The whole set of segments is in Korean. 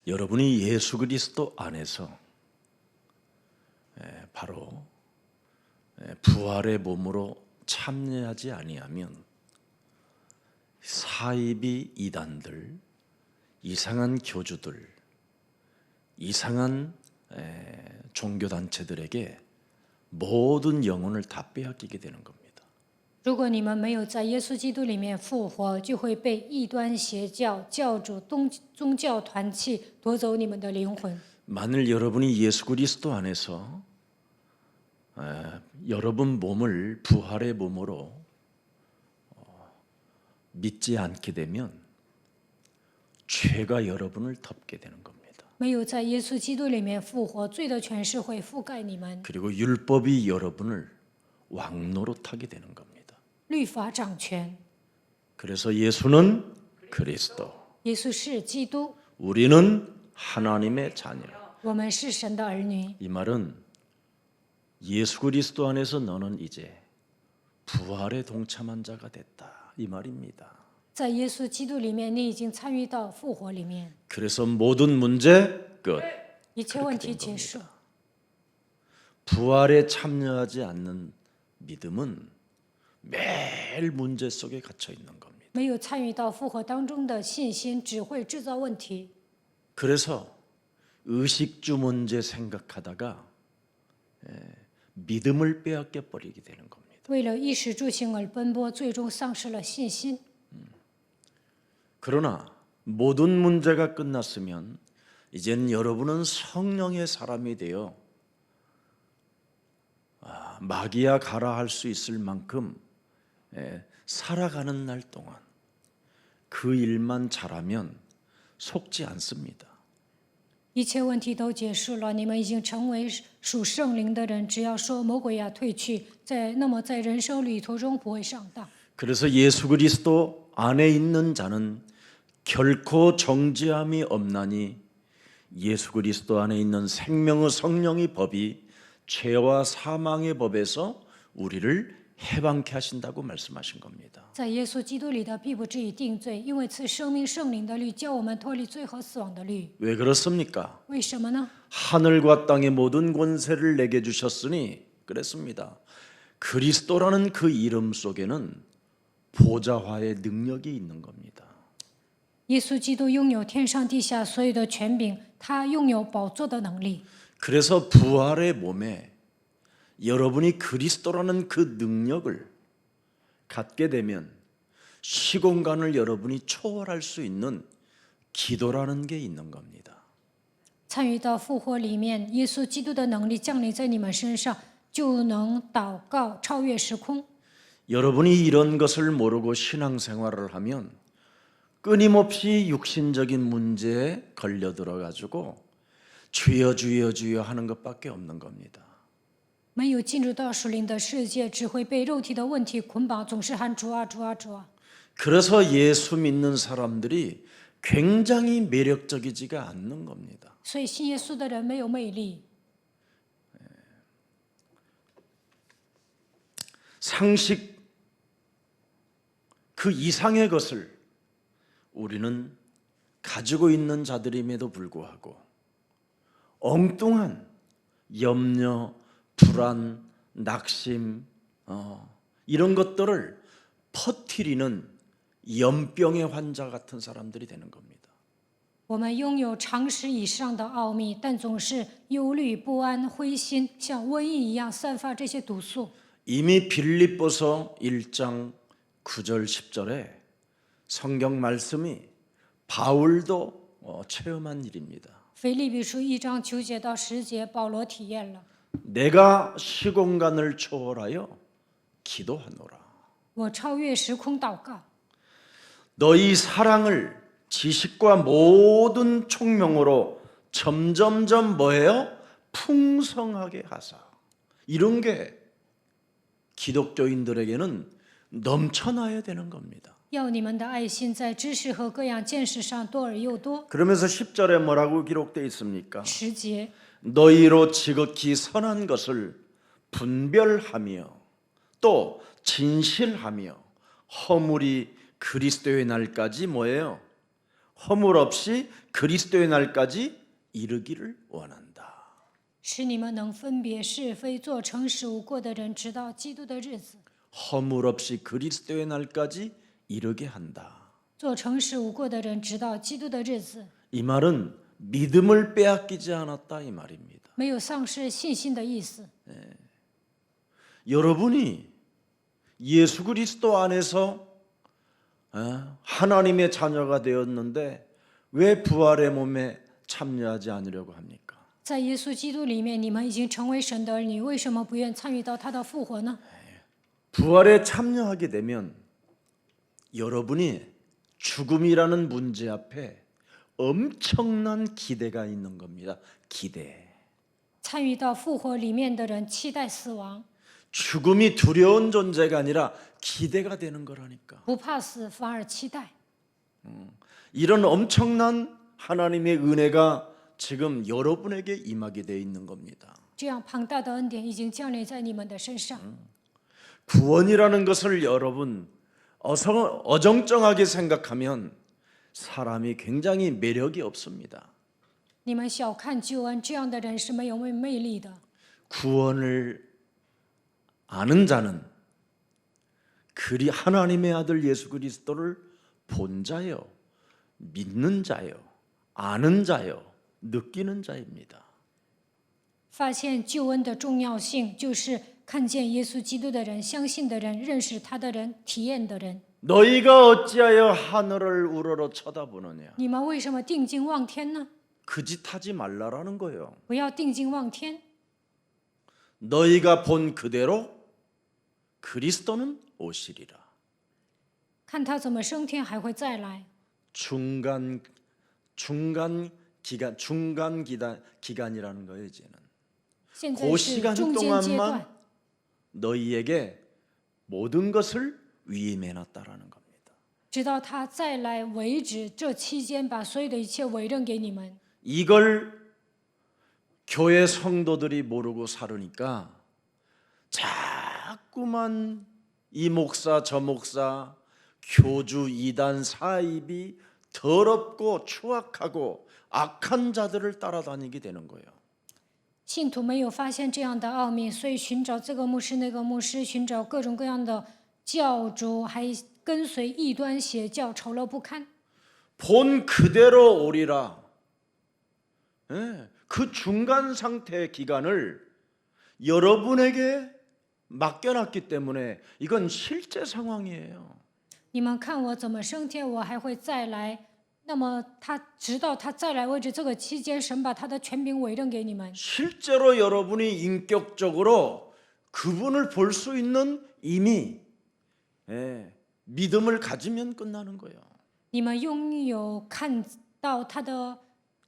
여러분이 예수 그리스도 안에서 바로 부활의 몸으로 참여하지 아니하면 사이비 이단들, 이상한 교주들, 이상한 종교단체들에게 모든 영혼을 다 빼앗기게 되는 겁니다. 如果你们没有在耶稣基督里面复活，就会被异端邪教、教主、宗教团体夺走你们的灵魂。 만일 여러분이 예수 그리스도 안에서 여러분 몸을 부활의 몸으로 믿지 않게 되면 죄가 여러분을 덮게 되는 겁니다. 没有在耶稣基督里面复活，罪的权势会覆盖你们， 그리고 율법이 여러분을 왕노릇하게 되는 겁니다. 律法掌权。 그래서 예수는 그리스도, 耶稣是基督， 우리는 하나님의 자녀. 我们是神的儿女。 이 말은 예수 그리스도 안에서 너는 이제 부활에 동참한 자가 됐다 이 말입니다. 在耶稣基督里面，你已经参与到复活里面， 그래서 모든 문제 끝. 一切问题结束。 부활에 참여하지 않는 믿음은 매일 문제 속에 갇혀 있는 겁니다. 没有参与到复活当中的信心，只会制造问题。 그래서 의식주 문제 생각하다가 믿음을 빼앗겨 버리게 되는 겁니다. 为了衣食住行而奔波，最终丧失了信心。 그러나 모든 문제가 끝났으면 이제는 여러분은 성령의 사람이 되어 마귀야 가라 할 수 있을 만큼 살아가는 날 동안 그 일만 잘하면 속지 않습니다. 一切问题都结束了，你们已经成为属圣灵的人。只要说魔鬼呀退去，那么在人生旅途中不会上当。 그래서 예수 그리스도 안에 있는 자는 결코 정죄함이 없나니 예수 그리스도 안에 있는 생명의 성령의 법이 죄와 사망의 법에서 우리를 해방케 하신다고 말씀하신 겁니다. 在耶稣基督里的必不至于定罪，因为赐生命圣灵的律叫我们脱离罪和死亡的律。 왜 그렇습니까? 为什么呢？ 하늘과 땅의 모든 권세를 내게 주셨으니 그랬습니다. 그리스도라는 그 이름 속에는 보좌화의 능력이 있는 겁니다. 耶稣基督拥有天上地下所有的权柄，他拥有宝座的能力。 그래서 부활의 몸에 여러분이 그리스도라는 그 능력을 갖게 되면 시공간을 여러분이 초월할 수 있는 기도라는 게 있는 겁니다. 参与到复活里面，耶稣基督的能力降临在你们身上，就能祷告超越时空。 여러분이 이런 것을 모르고 신앙생활을 하면 끊임없이 육신적인 문제에 걸려들어 가지고 주여 주여 주여 하는 것밖에 없는 겁니다. 没有进入到属灵的世界，只会被肉体的问题捆绑，总是喊主啊主啊主啊。 그래서 예수 믿는 사람들이 굉장히 매력적이지가 않는 겁니다. 所以信耶稣的人没有魅力， 상식 그 이상의 것을 우리는 가지고 있는 자들임에도 불구하고 엉뚱한 염려, 불안, 낙심 이런 것들을 퍼뜨리는 연병의 환자 같은 사람들이 되는 겁니다. 我们拥有常识以上的奥秘，但总是忧虑不安、灰心，像瘟疫一样散发这些毒素。 이미 빌립보서 1장 9절 10절에 성경 말씀이 바울도 체험한 일입니다. 腓立比书1章9节到10节，保罗体验了。 내가 시공간을 초월하여 기도하노라. 我超越时空祷告， 너희 사랑을 지식과 모든 총명으로 점점점 뭐예요? 풍성하게 하사. 이런 게 기독교인들에게는 넘쳐나야 되는 겁니다. 要你们的爱心在知识和各样见识上多而又多。 그러면서 10절에 뭐라고 기록되어 있습니까? 10节， 너희로 지극히 선한 것을 분별하며 또 진실하며 허물이 그리스도의 날까지 뭐예요? 허물 없이 그리스도의 날까지 이르기를 원한다. 使你们能分别是非，做诚实无过的人，直到基督的日子。 허물 없이 그리스도의 날까지 이르게 한다. 做诚实无过的人，直到基督的日子。 이 말은 믿음을 빼앗기지 않았다 이 말입니다. 没有丧失信心的意思。 여러분이 예수 그리스도 안에서 하나님의 자녀가 되었는데 왜 부활의 몸에 참여하지 않으려고 합니까? 在耶稣基督里面，你们已经成为神的儿女，为什么不愿参与到他的复活呢？ 부활에 참여하게 되면 여러분이 죽음이라는 문제 앞에 엄청난 기대가 있는 겁니다. 기대. 参与到复活里面的人期待死亡， 죽음이 두려운 존재가 아니라 기대가 되는 거라니까. 不怕死，反而期待。 이런 엄청난 하나님의 은혜가 지금 여러분에게 임하게 돼 있는 겁니다. 这样庞大的恩典已经降临在你们的身上。 구원이라는 것을 여러분 어정쩡하게 생각하면 사람이 굉장히 매력이 없습니다. 你们小看救恩，这样的人是没有魅力的。 구원을 아는 자는 하나님의 아들 예수 그리스도를 본 자요, 믿는 자요, 아는 자요, 느끼는 자입니다. 发现救恩的重要性，就是看见耶稣基督的人、相信的人、认识他的人、体验的人。 너희가 어찌하여 하늘을 우러러 쳐다보느냐? 你们为什么定睛望天呢？ 그 짓 하지 말라라는 거예요. 不要定睛望天， 너희가 본 그대로 그리스도는 오시리라. 看他怎么升天还会再来。 중간 기간이라는 거예요, 이제는. 现在 그 是 시간 中间阶 동안만 段， 너희에게 모든 것을 위임해 놨다라는 겁니다. 直到他再来为止。这期间把所有的一切委任给你们。 이걸 교회 성도들이 모르고 살으니까 자꾸만 이 목사 저 목사 교주 이단 사입이 더럽고 추악하고 악한 자들을 따라다니게 되는 거예요. 信徒没有发现这样的奥秘，所以寻找这个牧师那个牧师，寻找各种各样的教主，还跟随异端邪教，丑陋不堪。 본 그대로 오리라. 예, 그 중간 상태의 기간을 여러분에게 맡겨놨기 때문에 이건 실제 상황이에요. 你们看我怎么升天，我还会再来。那么直到他再来为止，这个期间，神把他的权柄委任给你们。 실제로 여러분이 인격적으로 그분을 볼 수 있는 이미 믿음을 가지면 끝나는 거예요. 你们拥有看到他的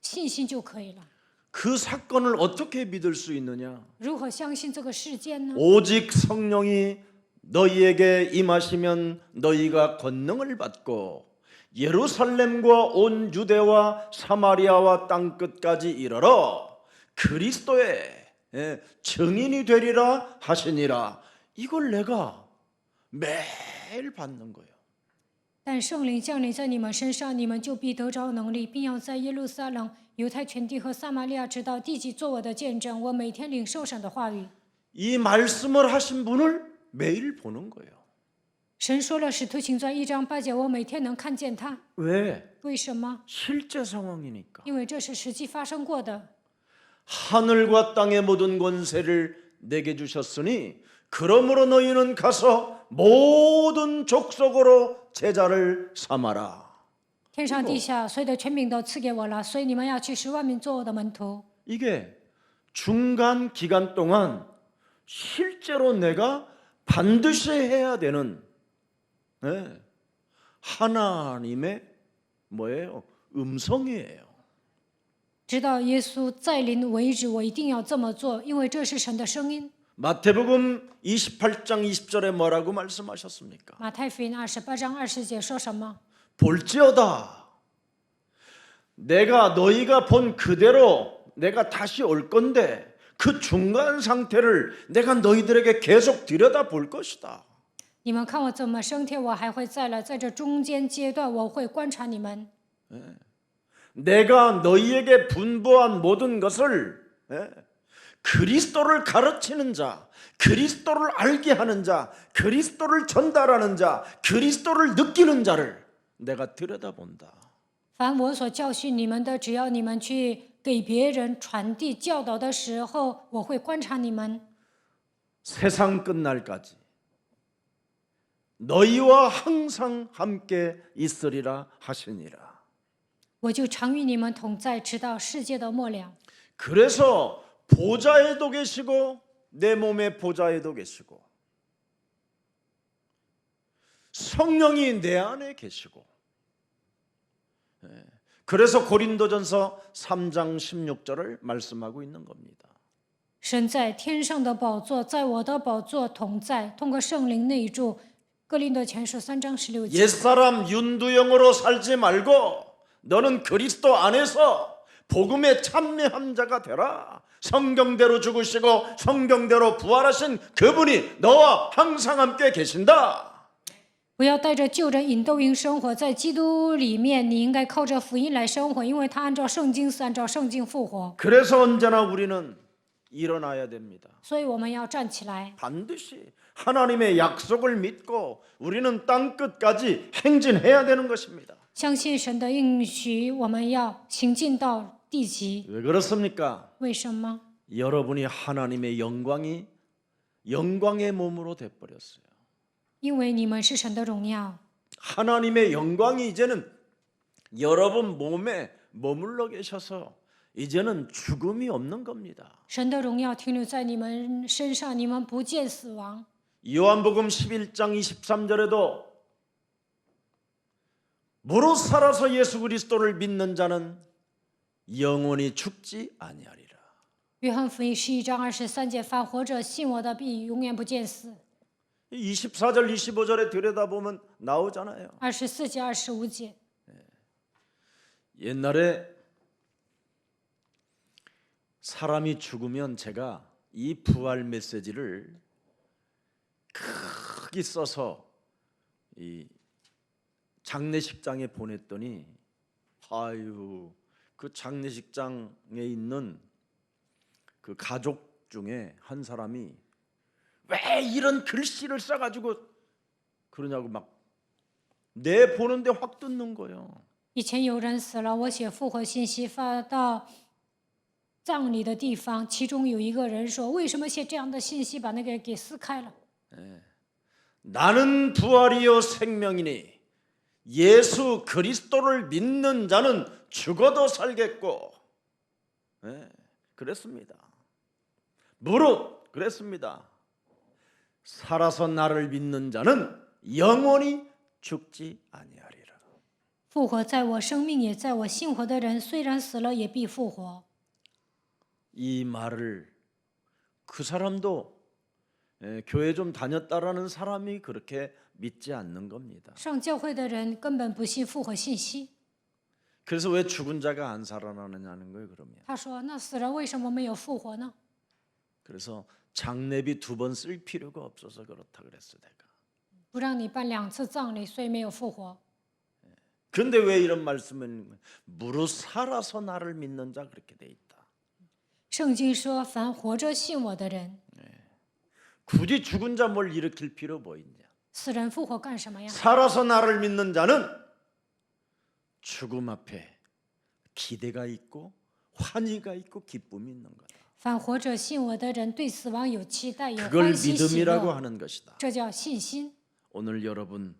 信心就可以了。 그 사건을 어떻게 믿을 수 있느냐? 如何相信这个事件呢？ 오직 성령이 너희에게 임하시면 너희가 권능을 받고 예루살렘과 온 유대와 사마리아와 땅끝까지 이르러 그리스도의 증인이 되리라 하시니라. 이걸 내가 매일 받는 거예요. 但圣灵降临在你们身上，你们就必得着能力，并要在耶路撒冷、犹太全地和撒玛利亚直到地极做我的见证。我每天领受神的话语。 이 말씀을 하신 분을 매일 보는 거예요. 神说了，《使徒行传》1章8节，我每天能看见他。 왜? 为什么？ 실제 상황이니까. 因为这是实际发生过的。 하늘과 땅의 모든 권세를 내게 주셨으니 그러므로 너희는 가서 모든 족속으로 제자를 삼아라. 天上地下所有的权柄都赐给我了，所以你们要去使万民做我的门徒。 이게 중간 기간 동안 실제로 내가 반드시 해야 되는 하나님의 뭐예요? 음성이에요. 直到耶稣再临为止，我一定要这么做，因为这是神的声音。 마태복음 28장 20절에 뭐라고 말씀하셨습니까? 马太福音28章20节说什么？ 볼지어다 너희가 본 그대로 내가 다시 올 건데 그 중간 상태를 내가 너희들에게 계속 들여다볼 것이다. 你们看我怎么升天，我还会再来，在这中间阶段，我会观察你们。 내가 너희에게 분부한 모든 것을 그리스도를 가르치는 자, 그리스도를 알게 하는 자, 그리스도를 전달하는 자, 그리스도를 느끼는 자를 내가 들여다본다. 凡我所教训你们的，只要你们去给别人传递教导的时候，我会观察你们， 세상 끝날까지 너희와 항상 함께 있으리라 하시니라. 我就常与你们同在，直到世界的末了。 그래서 보좌에도 계시고 내 몸의 보좌에도 계시고 성령이 내 안에 계시고, 그래서 고린도전서 3장 16절을 말씀하고 있는 겁니다. 神在天上的宝座，在我的宝座同在，通过圣灵内住。哥林多前书3章16节。 옛사람 윤두영으로 살지 말고 너는 그리스도 안에서 복음에 참여한 자가 되라. 성경대로 죽으시고 성경대로 부활하신 그분이 너와 항상 함께 계신다. 不要带着旧人引逗因生活，在基督里面，你应该靠着福音来生活，因为他按照圣经死，按照圣经复活。 그래서 언제나 우리는 일어나야 됩니다. 所以我们要站起来， 반드시 하나님의 약속을 믿고 우리는 땅 끝까지 행진해야 되는 것입니다. 相信神的应许，我们要行进到地极。 왜 그렇습니까? 为什么？ 여러분이 하나님의 영광의 몸으로 돼버렸어요. 因为你们是神的荣耀， 하나님의 영광이 이제는 여러분 몸에 머물러 계셔서 이제는 죽음이 없는 겁니다. 神的荣耀停留在你们身上，你们不见死亡。 요한복음 11장 23절에도 무릇 살아서 예수 그리스도를 믿는 자는 영원히 죽지 아니하리라. 约翰福音11章23节，凡活着信我的，必永远不见死。 24절 25절에 들여다보면 나오잖아요. 24节、25节。 옛날에 사람이 죽으면 제가 이 부활 메시지를 크게 써서 이 장례식장에 보냈더니, 아유, 그 장례식장에 있는 그 가족 중에 한 사람이 왜 이런 글씨를 써가지고 그러냐고 막 내보는데 확 뜯는 거예요. 以前有人死了，我写复活信息发到葬礼的地方，其中有一个人说：“为什么写这样的信息？把那个给撕开了。” 나는 부활이요 생명이니 예수 그리스도를 믿는 자는 죽어도 살겠고, 그랬습니다. 무릇 그랬습니다. 살아서 나를 믿는 자는 영원히 죽지 아니하리라. 复活在我，生命也在我，信活的人虽然死了，也必复活。 이 말을 그 사람도 교회 좀 다녔다라는 사람이 그렇게 믿지 않는 겁니다. 上教会的人根本不信复活信息。 그래서 왜 죽은 자가 안 살아나느냐는 거예요. 그러면 他说：“那死人为什么没有复活呢？ 그래서 장례비 2번 쓸 필요가 없어서 그렇다 그랬어 내가. 不让你办2次葬礼，所以没有复活。 근데 왜 이런 말씀을 무릇 살아서 나를 믿는 자 그렇게 돼 있다. 圣经说：“凡活着信我的人， 굳이 죽은 자 뭘 일으킬 필요 뭐 있냐. 死人复活干什么呀？ 살아서 나를 믿는 자는 죽음 앞에 기대가 있고 환희가 있고 기쁨이 있는 거다. 凡活着信我的人，对死亡有期待，有 그걸 欢喜喜 믿음이라고 乐， 하는 것이다. 这叫信心。 오늘 여러분,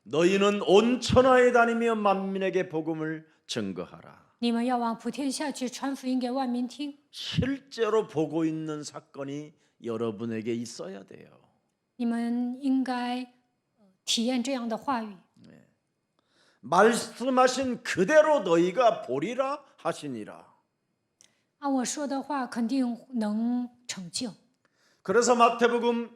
너희는 온 천하에 다니며 만민에게 복음을 증거하라. 你们要往普天下去，传福音给万民听。 실제로 보고 있는 사건이 여러분에게 있어야 돼요. 你们应该体验这样的话语。 말씀하신 그대로 너희가 보리라 하시니라. 按我说的话，肯定能成就。 그래서 마태복음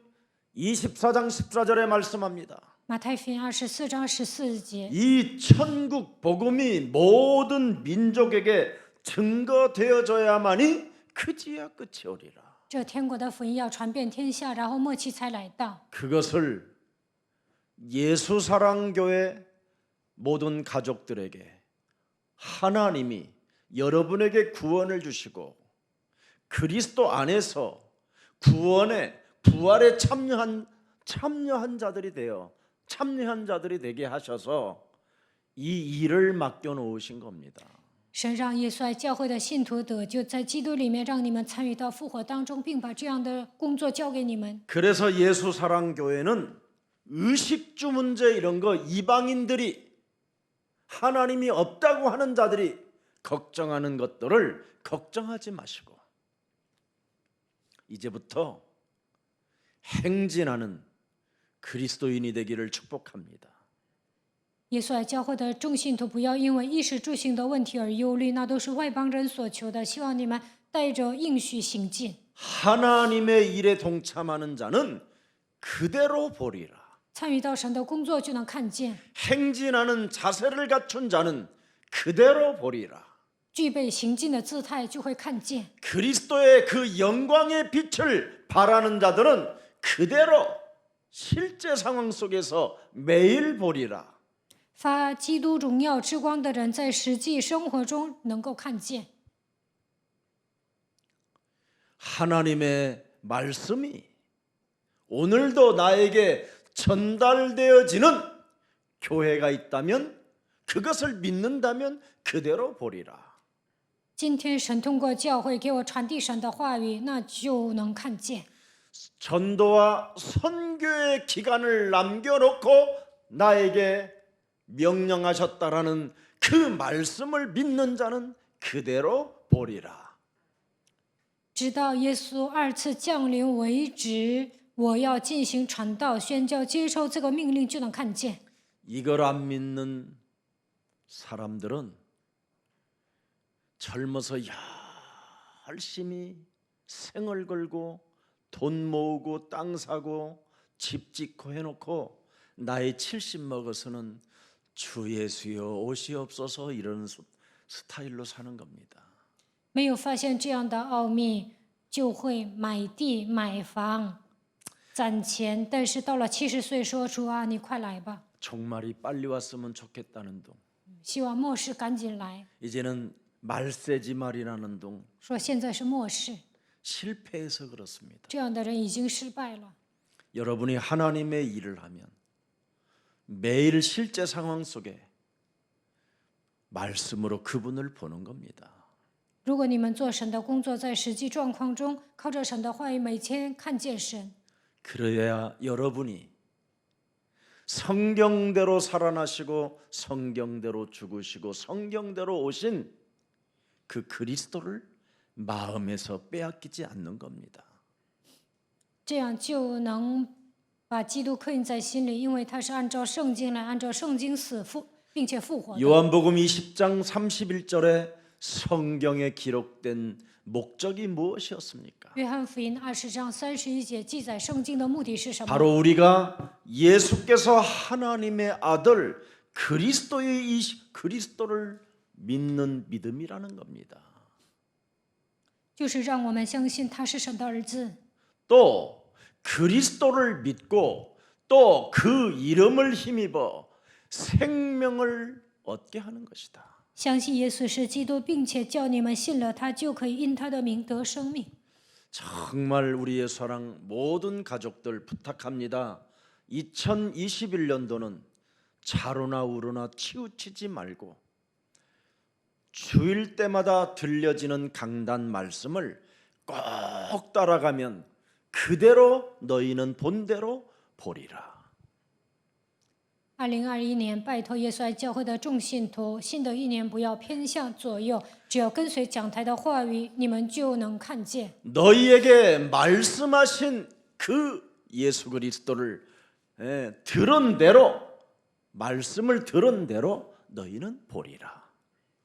24장 14절에 말씀합니다. 马太福音24章14节， 이 천국 복음이 모든 민족에게 증거되어져야만이 그지야 끝이 오리라. 这天国的福音要传遍天下，然后末期才来到。 그것을 예수사랑교회 모든 가족들에게 하나님이 여러분에게 구원을 주시고 그리스도 안에서 구원에 부활에 참여한 자들이 되게 하셔서 이 일을 맡겨 놓으신 겁니다. 神让耶稣爱教会的信徒得救，在基督里面让你们参与到复活当中，并把这样的工作交给你们。 그래서 예수 사랑 교회는 의식주 문제 이런 거 이방인들이 하나님이 없다고 하는 자들이 걱정하는 것들을 걱정하지 마시고 이제부터 행진하는 그리스도인이 되기를 축복합니다. 耶稣爱教会的众信徒不要因为衣食住行的问题而忧虑，那都是外邦人所求的。希望你们带着应许行进。 하나님의 일에 동참하는 자는 그대로 보리라. 参与到神的工作就能看见， 행진하는 자세를 갖춘 자는 그대로 보리라. 具备行进的姿态就会看见。 그리스도의 그 영광의 빛을 바라는 자들은 그대로 실제 상황 속에서 매일 보리라. 发基督荣耀之光的人，在实际生活中能够看见。 하나님의 말씀이 오늘도 나에게 전달되어지는 교회가 있다면 그것을 믿는다면 그대로 보리라. 今天神通过教会给我传递神的话语，那就能看见。 전도와 선교의 기간을 남겨놓고 나에게 명령하셨다라는 그 말씀을 믿는 자는 그대로 보리라. 直到耶稣二次降临为止，我要进行传道、宣教，接受这个命令就能看见。 이걸 안 믿는 사람들은 젊어서 열심히 생을 걸고 돈 모으고 땅 사고 집 짓고 해놓고 나이 70 먹어서는 주 예수여 오시옵소서 이런 스타일로 사는 겁니다. 没有发现这样的奥秘，就会买地买房攒钱，但是到了70岁说主啊，你快来吧， 종말이 빨리 왔으면 좋겠다는 둥, 希望末世赶紧来。 이제는 말세지 말이라는 둥 说现在是末世， 실패해서 그렇습니다. 这样的人已经失败了。 여러분이 하나님의 일을 하면 매일 실제 상황 속에 말씀으로 그분을 보는 겁니다. 如果你们做神的工作，在实际状况中靠着神的话语，每天看见神， 그래야 여러분이 성경대로 살아나시고 성경대로 죽으시고 성경대로 오신 그 그리스도를 마음에서 빼앗기지 않는 겁니다. 这样就能把基督刻印在心里，因为他是按照圣经来，按照圣经死复，并且复活的。 요한복음 20장 31절에 성경에 기록된 목적이 무엇이었습니까? 约翰福音20章31节记载圣经的目的是什么？ 바로 우리가 예수께서 하나님의 아들 그리스도를 믿는 믿음이라는 겁니다. 就是让我们相信他是神的儿子， 또 그리스도를 믿고 또 그 이름을 힘입어 생명을 얻게 하는 것이다. 相信耶稣是基督，并且叫你们信了他，就可以因他的名得生命。 정말 우리의 사랑 모든 가족들 부탁합니다. 2021년도는 자로나 우로나 치우치지 말고 주일 때마다 들려지는 강단 말씀을 꼭 따라가면 그대로 너희는 본대로 보리라. 2021年，拜托耶稣爱教会的众信徒，新的一年不要偏向左右，只要跟随讲台的话语，你们就能看见。 너희에게 말씀하신 그 예수 그리스도를 들은 대로 말씀을 들은 대로 너희는 보리라.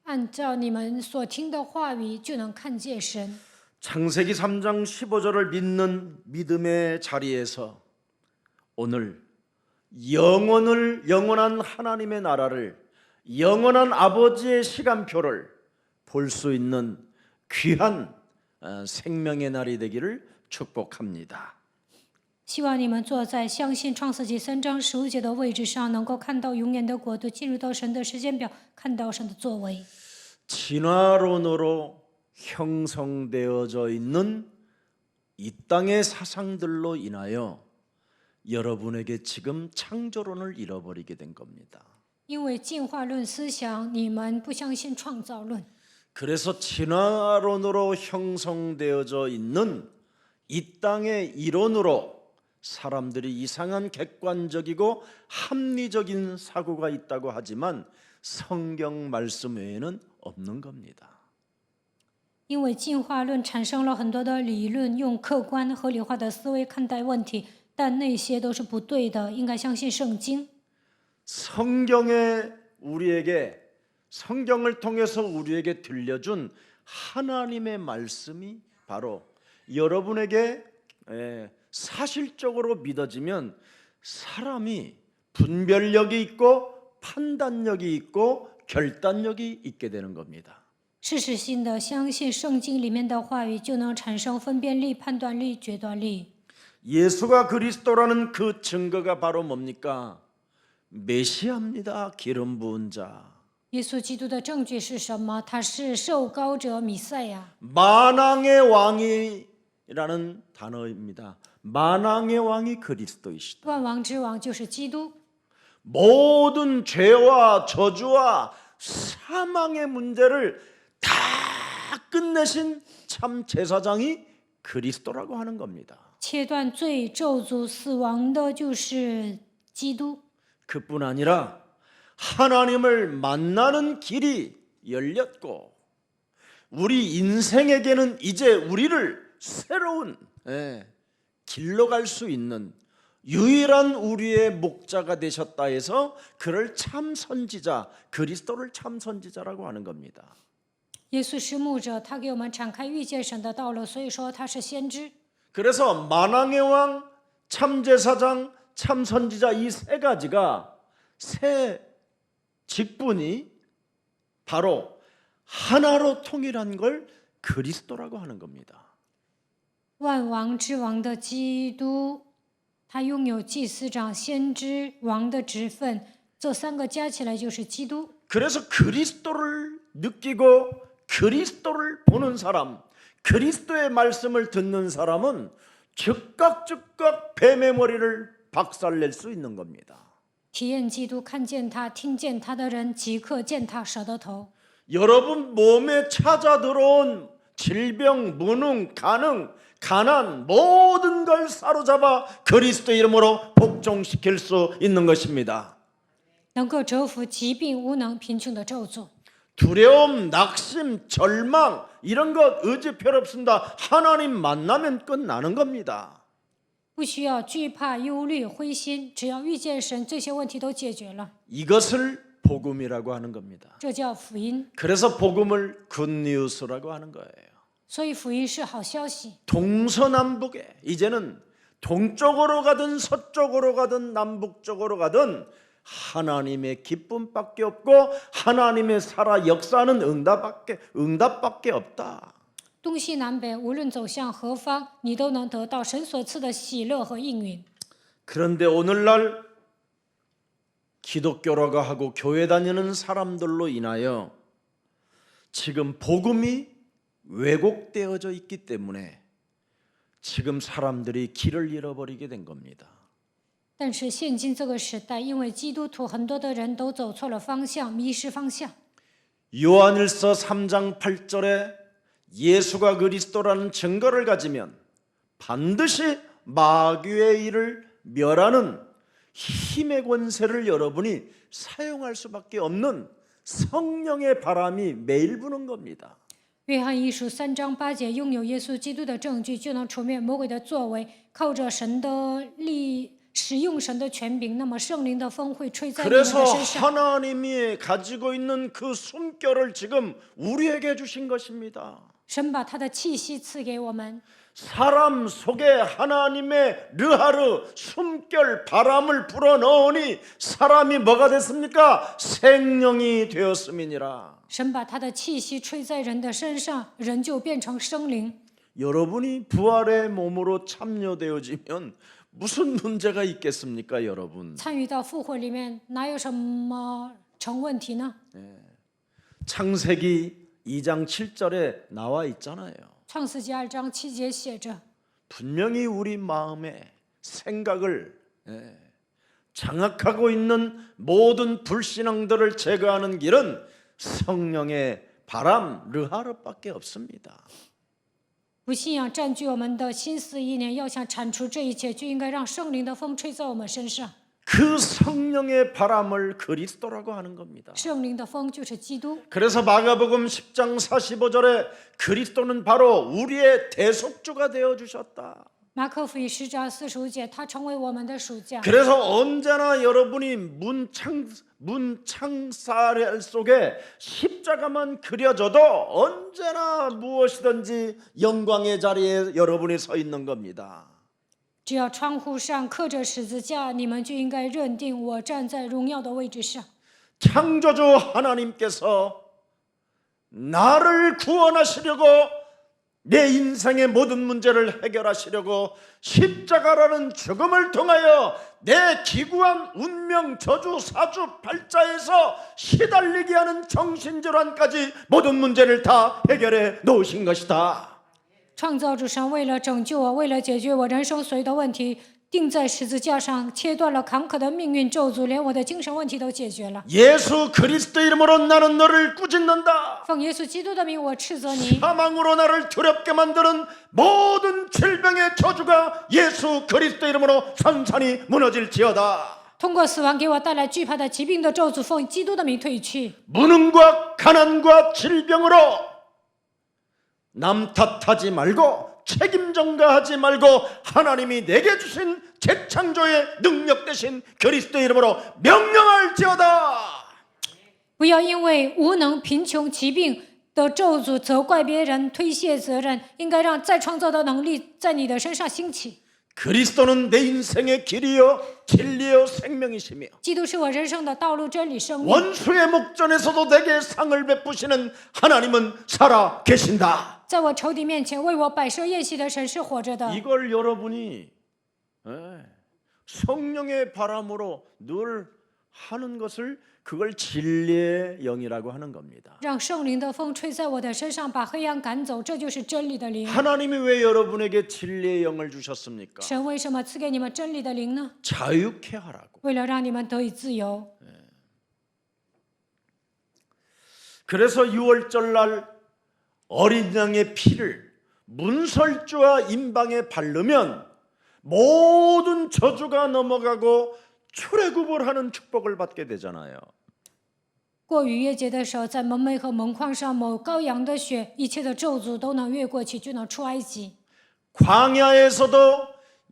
按照你们所听的话语，就能看见神。 창세기 3장 15절을 믿는 믿음의 자리에서 오늘 영원한 하나님의 나라를 영원한 아버지의 시간표를 볼 수 있는 귀한 생명의 날이 되기를 축복합니다. 希望你们坐在相信创世纪3章15节的位置上，能够看到永远的国度，进入到神的时间表，看到神的作为。 진화론으로 형성되어져 있는 이 땅의 사상들로 인하여 여러분에게 지금 창조론을 잃어버리게 된 겁니다. 因为进化论思想，你们不相信创造论， 그래서 진화론으로 형성되어져 있는 이 땅의 이론으로 사람들이 이상한 객관적이고 합리적인 사고가 있다고 하지만 성경 말씀 외에는 없는 겁니다. 因为进化论产生了很多的理论，用客观合理化的思维看待问题，但那些都是不对的，应该相信圣经。 성경에 우리에게 성경을 통해서 우리에게 들려준 하나님의 말씀이 바로 여러분에게 사실적으로 믿어지면 사람이 분별력이 있고 판단력이 있고 결단력이 있게 되는 겁니다. 事实性的相信圣经里面的话语，就能产生分辨力、判断力、决断力。 예수가 그리스도라는 그 증거가 바로 뭡니까? 메시아입니다. 기름 부은 자. 耶稣基督的证据是什么？他是受膏者弥赛亚， 만왕의 왕이라는 단어입니다. 만왕의 왕이 그리스도이시다. 万王之王就是基督。 모든 죄와 저주와 사망의 문제를 다 끝내신 참 제사장이 그리스도라고 하는 겁니다. 切断罪、咒诅、死亡的就是基督。 그뿐 아니라 하나님을 만나는 길이 열렸고 우리 인생에게는 이제 우리를 새로운 길로 갈 수 있는 유일한 우리의 목자가 되셨다 해서 그를 참 선지자, 그리스도를 참 선지자라고 하는 겁니다. 耶稣是牧者，他给我们敞开遇见神的道路，所以说他是先知。 그래서 만왕의 왕, 참제사장, 참선지자 이 세 가지가 세 직분이 바로 하나로 통일한 걸 그리스도라고 하는 겁니다. 万王之王的基督，他拥有祭司长、先知、王的职分，这三个加起来就是基督。 그래서 그리스도를 느끼고 그리스도를 보는 사람, 그리스도의 말씀을 듣는 사람은 즉각 뱀의 머리를 박살낼 수 있는 겁니다. 体验基督、看见他、听见他的人，即刻践踏蛇的头。 여러분 몸에 찾아 들어온 질병, 무능, 가난 모든 걸 사로잡아 그리스도 이름으로 복종시킬 수 있는 것입니다. 能够折服疾病、无能、贫穷的咒诅。 두려움, 낙심, 절망 이런 것 의지 필요 없습니다. 하나님 만나면 끝나는 겁니다. 不需要惧怕、忧虑、灰心，只要遇见神，这些问题都解决了。 이것을 복음이라고 하는 겁니다. 这叫福音， 그래서 복음을 굿뉴스라고 하는 거예요. 所以福音是好消息。 동서남북에 이제는 동쪽으로 가든 서쪽으로 가든 남북쪽으로 가든 하나님의 기쁨밖에 없고 하나님의 살아 역사하는 응답밖에 없다. 东西南北，无论走向何方，你都能得到神所赐的喜乐和应允。 그런데 오늘날 기독교라고 하고 교회 다니는 사람들로 인하여 지금 복음이 왜곡되어져 있기 때문에 지금 사람들이 길을 잃어버리게 된 겁니다. 但是现今这个时代，因为基督徒很多的人都走错了方向，迷失方向。 요한일서 3장 8절에 예수가 그리스도라는 증거를 가지면 반드시 마귀의 일을 멸하는 힘의 권세를 여러분이 사용할 수밖에 없는 성령의 바람이 매일 부는 겁니다. 约翰一书3章8节，拥有耶稣基督的证据，就能除灭魔鬼的作为。靠着神的力，使用神的权柄，那么圣灵的风会吹在你们的 그래서 身上。 하나님이 가지고 있는 그 숨결을 지금 우리에게 주신 것입니다. 神把他的气息赐给我们， 사람 속에 하나님의 르하르 숨결 바람을 불어넣으니 사람이 뭐가 됐습니까? 생명이 되었음이니라. 神把他的气息吹在人的身上，人就变成生灵。 여러분이 부활의 몸으로 참여되어지면 무슨 문제가 있겠습니까, 여러분? 参与到复活里面，哪有什么成问题呢？ 창세기 2장 7절에 나와 있잖아요. 创世纪2章7节写着， 분명히 우리 마음의 생각을 장악하고 있는 모든 불신앙들을 제거하는 길은 성령의 바람 르하르밖에 없습니다. 不信仰占据我们的心思意念，要想铲除这一切，就应该让圣灵的风吹在我们身上。 그 성령의 바람을 그리스도라고 하는 겁니다. 圣灵的风就是基督。 그래서 마가복음 10장 45절에 그리스도는 바로 우리의 대속주가 되어 주셨다. 马可福音10章45节，他成为我们的属价。 그래서 언제나 여러분이 문창살 속에 십자가만 그려져도 언제나 무엇이든지 영광의 자리에 여러분이 서 있는 겁니다. 只要窗户上刻着十字架，你们就应该认定我站在荣耀的位置上。 창조주 하나님께서 나를 구원하시려고 내 인생의 모든 문제를 해결하시려고 십자가라는 죽음을 통하여 내 기구한 운명 저주 사주 팔자에서 시달리게 하는 정신질환까지 모든 문제를 다 해결해 놓으신 것이다. 创造主神为了拯救我，为了解决我人生所有的问题，钉在十字架上，切断了坎坷的命运咒诅，连我的精神问题都解决了。 예수 그리스도 이름으로 나는 너를 꾸짖는다. 奉耶稣基督的名，我斥责你。 사망으로 나를 두렵게 만드는 모든 질병의 저주가 예수 그리스도 이름으로 산산이 무너질지어다. 通过死亡给我带来惧怕的疾病的咒诅，奉基督的名退去。 무능과 가난과 질병으로 남 탓하지 말고 책임 전가하지 말고 하나님이 내게 주신 재창조의 능력 대신 그리스도 이름으로 명령할지어다. 不要因为无能、贫穷、疾病的咒诅责怪别人、推卸责任，应该让再创造的能力在你的身上兴起。 그리스도는 내 인생의 길이요 진리요 생명이시며 基督是我人生的道路、真理、生命。 원수의 목전에서도 내게 상을 베푸시는 하나님은 살아 계신다. 在我仇敌面前为我摆设宴席的神是活着的。 이걸 여러분이 성령의 바람으로 늘 하는 것을 그걸 진리의 영이라고 하는 겁니다. 让圣灵的风吹在我的身上，把黑暗赶走，这就是真理的灵。 하나님이 왜 여러분에게 진리의 영을 주셨습니까? 神为什么赐给你们真理的灵呢？ 자유케 하라고. 为了让你们得以自由。 그래서 6월절 날 어린 양의 피를 문설주와 임방에 바르면 모든 저주가 넘어가고 출애굽을 축복을 받게 되잖아요. 过逾越节的时候，在门楣和门框上抹羔羊的血，一切的咒诅都能越过去，就能出埃及。 광야에서도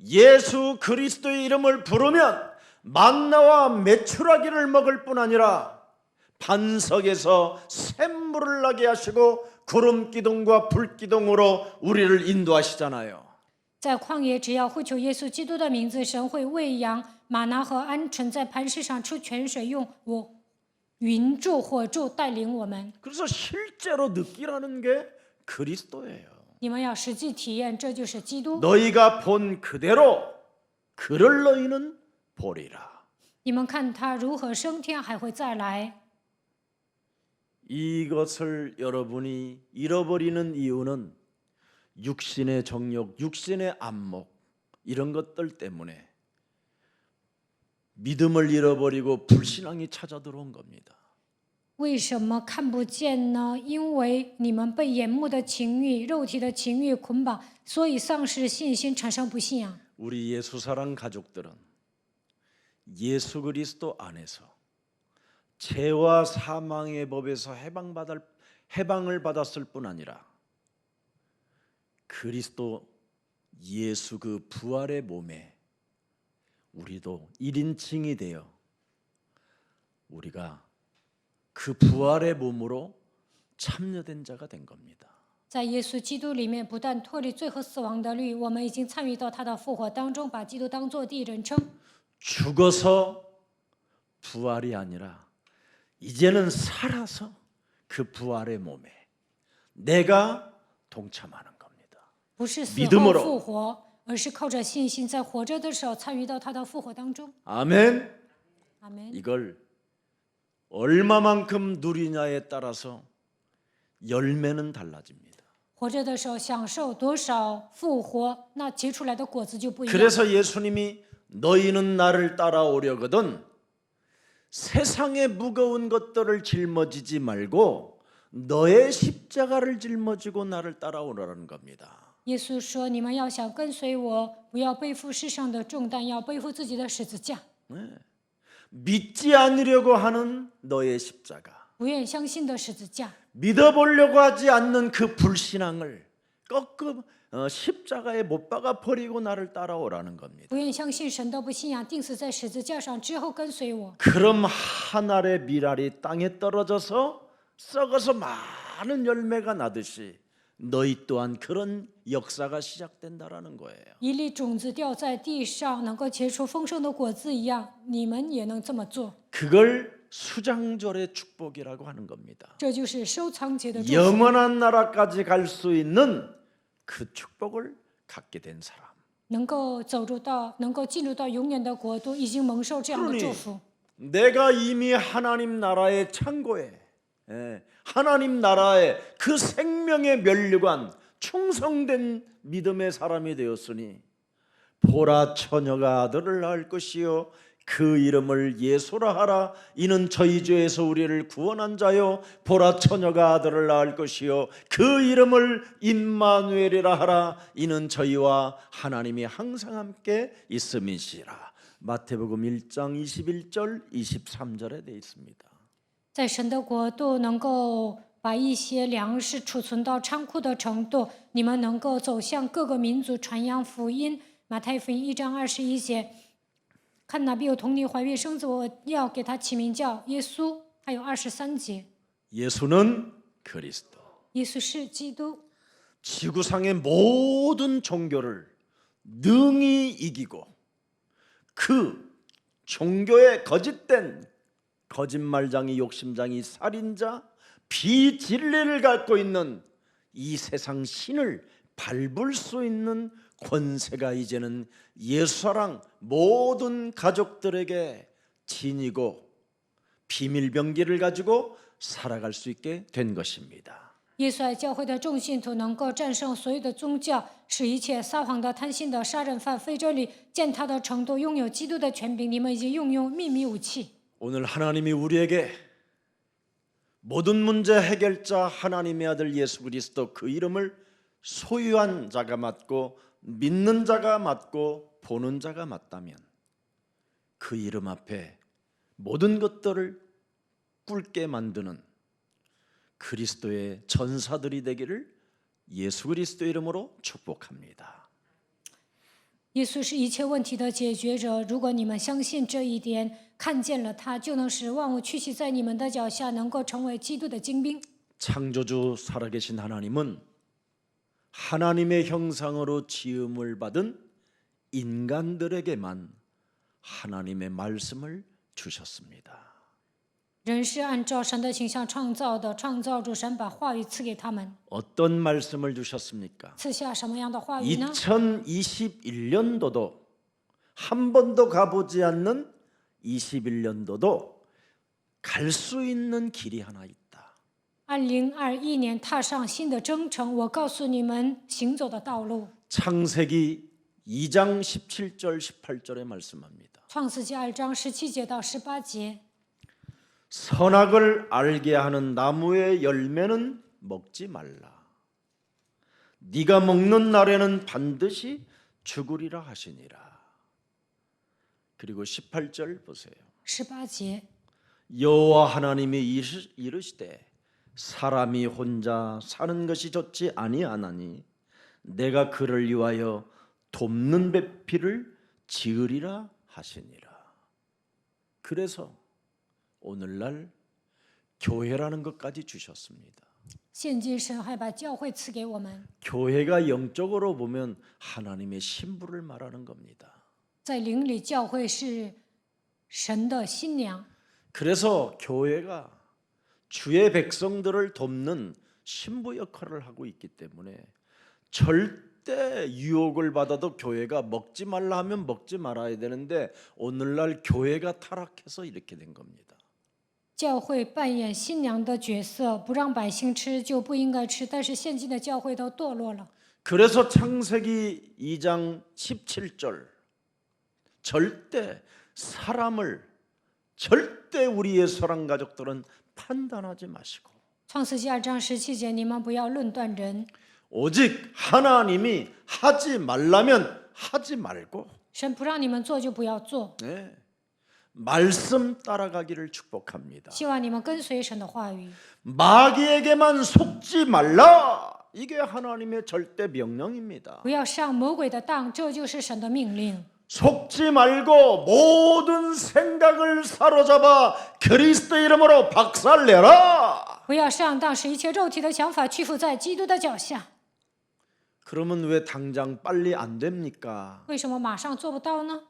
예수 그리스도의 이름을 부르면 만나와 메추라기를 먹을 뿐 아니라 반석에서 샘물을 나게 하시고 구름 기둥과 불 기둥으로 우리를 인도하시잖아요. 在旷野，只要呼求耶稣基督的名字，神会喂养玛拿和鹌鹑，在磐石上出泉水，用云柱、火柱带领我们。 그래서 실제로 느끼라는 게 그리스도예요. 你们要实际体验，这就是基督。 너희가 본 그대로 그를 너희는 보리라. 你们看他如何升天，还会再来。 이것을 여러분이 잃어버리는 이유는 육신의 정욕, 육신의 안목 이런 것들 때문에 믿음을 잃어버리고 불신앙이 찾아 들어온 겁니다. 为什么看不见呢？因为你们被眼目的情欲、肉体的情欲捆绑，所以丧失信心，产生不信仰。 우리 예수 사랑 가족들은 예수 그리스도 안에서 죄와 사망의 법에서 해방을 받았을 뿐 아니라 그리스도 예수 그 부활의 몸에 우리도 1인칭이 되어 우리가 그 부활의 몸으로 참여된 자가 된 겁니다. 在耶稣基督里面，不但脱离罪和死亡的律，我们已经参与到他的复活当中，把基督当作第一人称。 죽어서 부활이 아니라 이제는 살아서 그 부활의 몸에 내가 동참하는 겁니다. 不是死后 믿음으로 复活，而是靠着信心，在活着的时候参与到他的复活当中。 아멘. 阿门。 이걸 얼마만큼 누리냐에 따라서 열매는 달라집니다. 活着的时候享受多少复活，那结出来的果子就不一样。 그래서 예수님이 너희는 나를 따라오려거든 세상의 무거운 것들을 짊어지지 말고 너의 십자가를 짊어지고 나를 따라오라는 겁니다. 耶稣说：“你们要想跟随我，不要背负世上的重担，要背负自己的十字架。 믿지 않으려고 하는 너의 십자가, 不愿相信的十字架， 믿어보려고 하지 않는 그 불신앙을 꺾어 십자가에 못 박아 버리고 나를 따라오라는 겁니다. 不愿相信神都不信仰，钉死在十字架上之后跟随我。 그럼 한 알의 밀알이 땅에 떨어져서 썩어서 많은 열매가 나듯이 너희 또한 그런 역사가 시작된다라는 거예요. 一粒种子掉在地上，能够结出丰盛的果子一样，你们也能这么做。 그걸 수장절의 축복이라고 하는 겁니다. 这就是收藏节的祝福， 영원한 나라까지 갈 수 있는 그 축복을 갖게 된 사람. 能够进入到永远的国度，已经蒙受这样的 그러니 祝福。 내가 이미 하나님 나라의 창고에 하나님 나라의 그 생명의 면류관 충성된 믿음의 사람이 되었으니 보라 처녀가 아들을 낳을 것이요 그 이름을 예수라 하라 이는 저희 죄에서 우리를 구원한 자요 보라 처녀가 아들을 낳을 것이요 그 이름을 임마누엘이라 하라 이는 저희와 하나님이 항상 함께 있음이시라. 마태복음 1장 21절 23절에 되어 있습니다. 在神的国度能够把一些粮食储存到仓库的程度，你们能够走向各个民族传扬福音。马太福音1章21节，看哪必有童女怀孕生子，我要给他起名叫耶稣。还有23节， 예수는 그리스도. 耶稣是基督， 지구상의 모든 종교를 능히 이기고 그 종교의 거짓된 거짓말장이 욕심장이 살인자 비진리를 갖고 있는 이 세상 신을 밟을 수 있는 권세가 이제는 예수사랑 모든 가족들에게 지니고 비밀병기를 가지고 살아갈 수 있게 된 것입니다. 耶稣爱教会的众信徒能够战胜所有的宗教，使一切撒谎的、贪心的、杀人犯、非真理践踏的程度拥有基督的权柄。你们已经拥有秘密武器。 오늘 하나님이 우리에게 모든 문제 해결자 하나님의 아들 예수 그리스도 그 이름을 소유한 자가 맞고 믿는 자가 맞고 보는 자가 맞다면 그 이름 앞에 모든 것들을 꿇게 만드는 그리스도의 전사들이 되기를 예수 그리스도 이름으로 축복합니다. 耶稣是一切问题的解决者。如果你们相信这一点，看见了他，就能使万物屈膝在你们的脚下，能够成为基督的精兵。 창조주 살아계신 하나님은 하나님의 형상으로 지음을 받은 인간들에게만 하나님의 말씀을 주셨습니다. 人是按照神的形象创造的，创造主神把话语赐给他们， 어떤 말씀을 주셨습니까? 赐下什么样的话语呢？ 2021년도도 한 번도 가보지 않는 21년도도 갈 수 있는 길이 하나 있다. 2021年踏上新的征程，我告诉你们行走的道路。 창세기 2장 17절 18절에 말씀합니다. 创世纪2章17节到18节， 선악을 알게 하는 나무의 열매는 먹지 말라. 네가 먹는 날에는 반드시 죽으리라 하시니라. 그리고 18절 보세요. 18节， 여호와 하나님이 이르시되 사람이 혼자 사는 것이 좋지 아니하나니 내가 그를 위하여 돕는 배필을 지으리라 하시니라. 그래서 오늘날 교회라는 것까지 주셨습니다. 现今神还把教会赐给我们， 교회가 영적으로 보면 하나님의 신부를 말하는 겁니다. 在灵里，教会是神的新娘。 그래서 교회가 주의 백성들을 돕는 신부 역할을 하고 있기 때문에 절대 유혹을 받아도 교회가 먹지 말라 하면 먹지 말아야 되는데 오늘날 교회가 타락해서 이렇게 된 겁니다. 教会扮演新娘的角色，不让百姓吃就不应该吃，但是现今的教会都堕落了。 그래서 창세기 2장 17절 절대 우리의 서랑 가족들은 판단하지 마시고 创世纪2章17节，你们不要论断人， 오직 하나님이 하지 말라면 하지 말고 神不让你们做就不要做， 네, 말씀 따라가기를 축복합니다. 希望你们跟随神的话语， 마귀에게만 속지 말라. 이게 하나님의 절대 명령입니다. 不要上魔鬼的当，这就是神的命令。 속지 말고 모든 생각을 사로잡아 그리스도 이름으로 박살내라. 不要上当，使一切肉体的想法屈服在基督的脚下。 그러면 왜 당장 빨리 안 됩니까? 为什么马上做不到呢？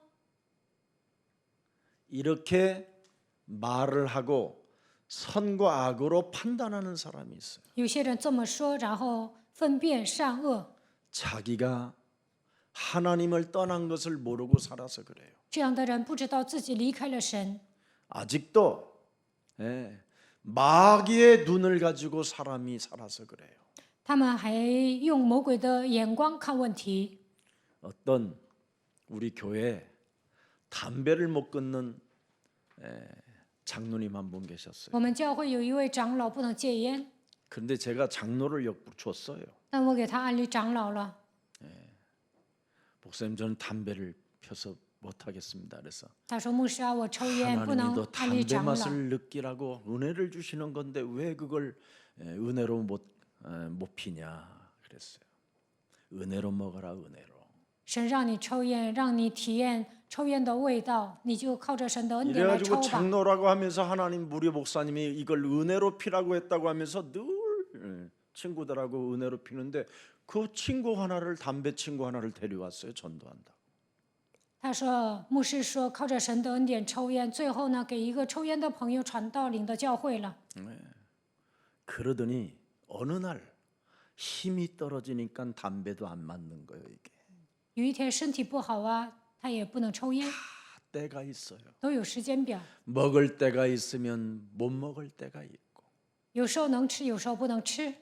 이렇게 말을 하고 선과 악으로 판단하는 사람이 있어요. 有些人这么说，然后分辨善恶， 자기가 하나님을 떠난 것을 모르고 살아서 그래요. 这样的人不知道自己离开了神， 아직도 마귀의 눈을 가지고 사람이 살아서 그래요. 他们还用魔鬼的眼光看问题。 어떤 우리 교회에 담배를 못 끊는 장로님 한 분 계셨어요. 我们教会有一位长老不能戒烟， 그런데 제가 장로를 줬어요. 但我给他安利长老了。 목사님 저는 담배를 펴서 못 하겠습니다. 그래서 他说：“牧师啊，我抽烟不能 하나님이 너 安利 담배 长老。 맛을 느끼라고 은혜를 주시는 건데 왜 그걸 은혜로 못 피냐 그랬어요. 은혜로 먹어라 은혜로. 神让你抽烟，让你体验抽烟的味道，你就靠着神的恩典来抽 이래가지고 吧。 장로라고 하면서 하나님 무리 목사님이 이걸 은혜로 피라고 했다고 하면서 늘 친구들하고 은혜로 피는데 그 친구 하나를 담배 친구 하나를 데려왔어요. 전도한다. 他说，牧师说靠着神的恩典抽烟，最后呢给一个抽烟的朋友传道，领到教会了。 그러더니 어느 날 힘이 떨어지니까 담배도 안 맞는 거예요. 이게 有一天身体不好啊，他也不能抽烟， 때가 있어요. 都有时间表， 먹을 때가 있으면 못 먹을 때가 있고 有时候能吃，有时候不能吃，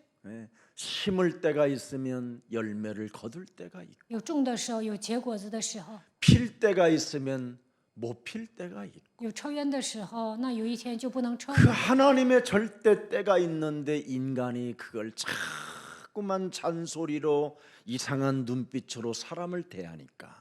심을 때가 있으면 열매를 거둘 때가 있고 有种的时候，有结果子的时候， 필 때가 있으면 못 필 때가 있고 有抽烟的时候，那有一天就不能抽。 그 하나님의 절대 때가 있는데 인간이 그걸 자꾸만 잔소리로 이상한 눈빛으로 사람을 대하니까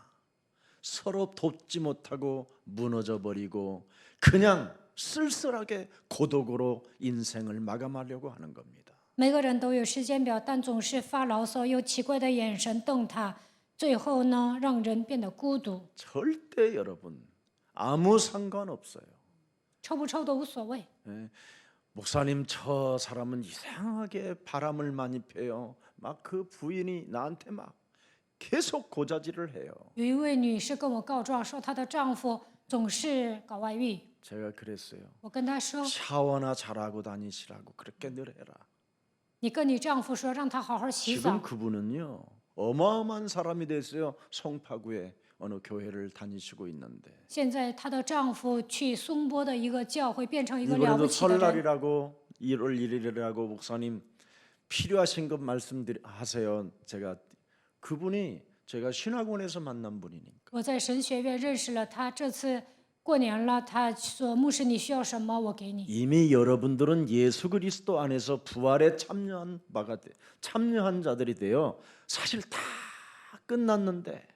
서로 돕지 못하고 무너져 버리고 그냥 쓸쓸하게 고독으로 인생을 마감하려고 하는 겁니다. 每个人都有时间表，但总是发牢骚，用奇怪的眼神瞪他，最后呢，让人变得孤独。 절대 여러분 아무 상관없어요. 抽不抽都无所谓。 목사님 저 사람은 이상하게 바람을 많이 펴요. 막 그 부인이 나한테 막 계속 고자질을 해요. 有一位女士跟我告状说，她的丈夫总是搞外遇。 제가 그랬어요. 我跟她说， 샤워나 잘하고 다니시라고 그렇게 늘 해라. 你跟你丈夫说，让他好好洗 지금 澡。 그분은요 어마어마한 사람이 됐어요. 송파구에 어느 교회를 다니시고 있는데 现在她的丈夫去松波的一个教会，变成一个了不 이번에도 起的人。 설날이라고 1월 1일이라고 목사님 필요하신 것 말씀하세요. 제가 그분이 제가 신학원에서 만난 분이니까 我在神学院认识了他，这次过年了，他说：“牧师，你需要什么，我给你。” 이미 여러분들은 예수 그리스도 안에서 부활에 참여한 자들이 되어 사실 다 끝났는데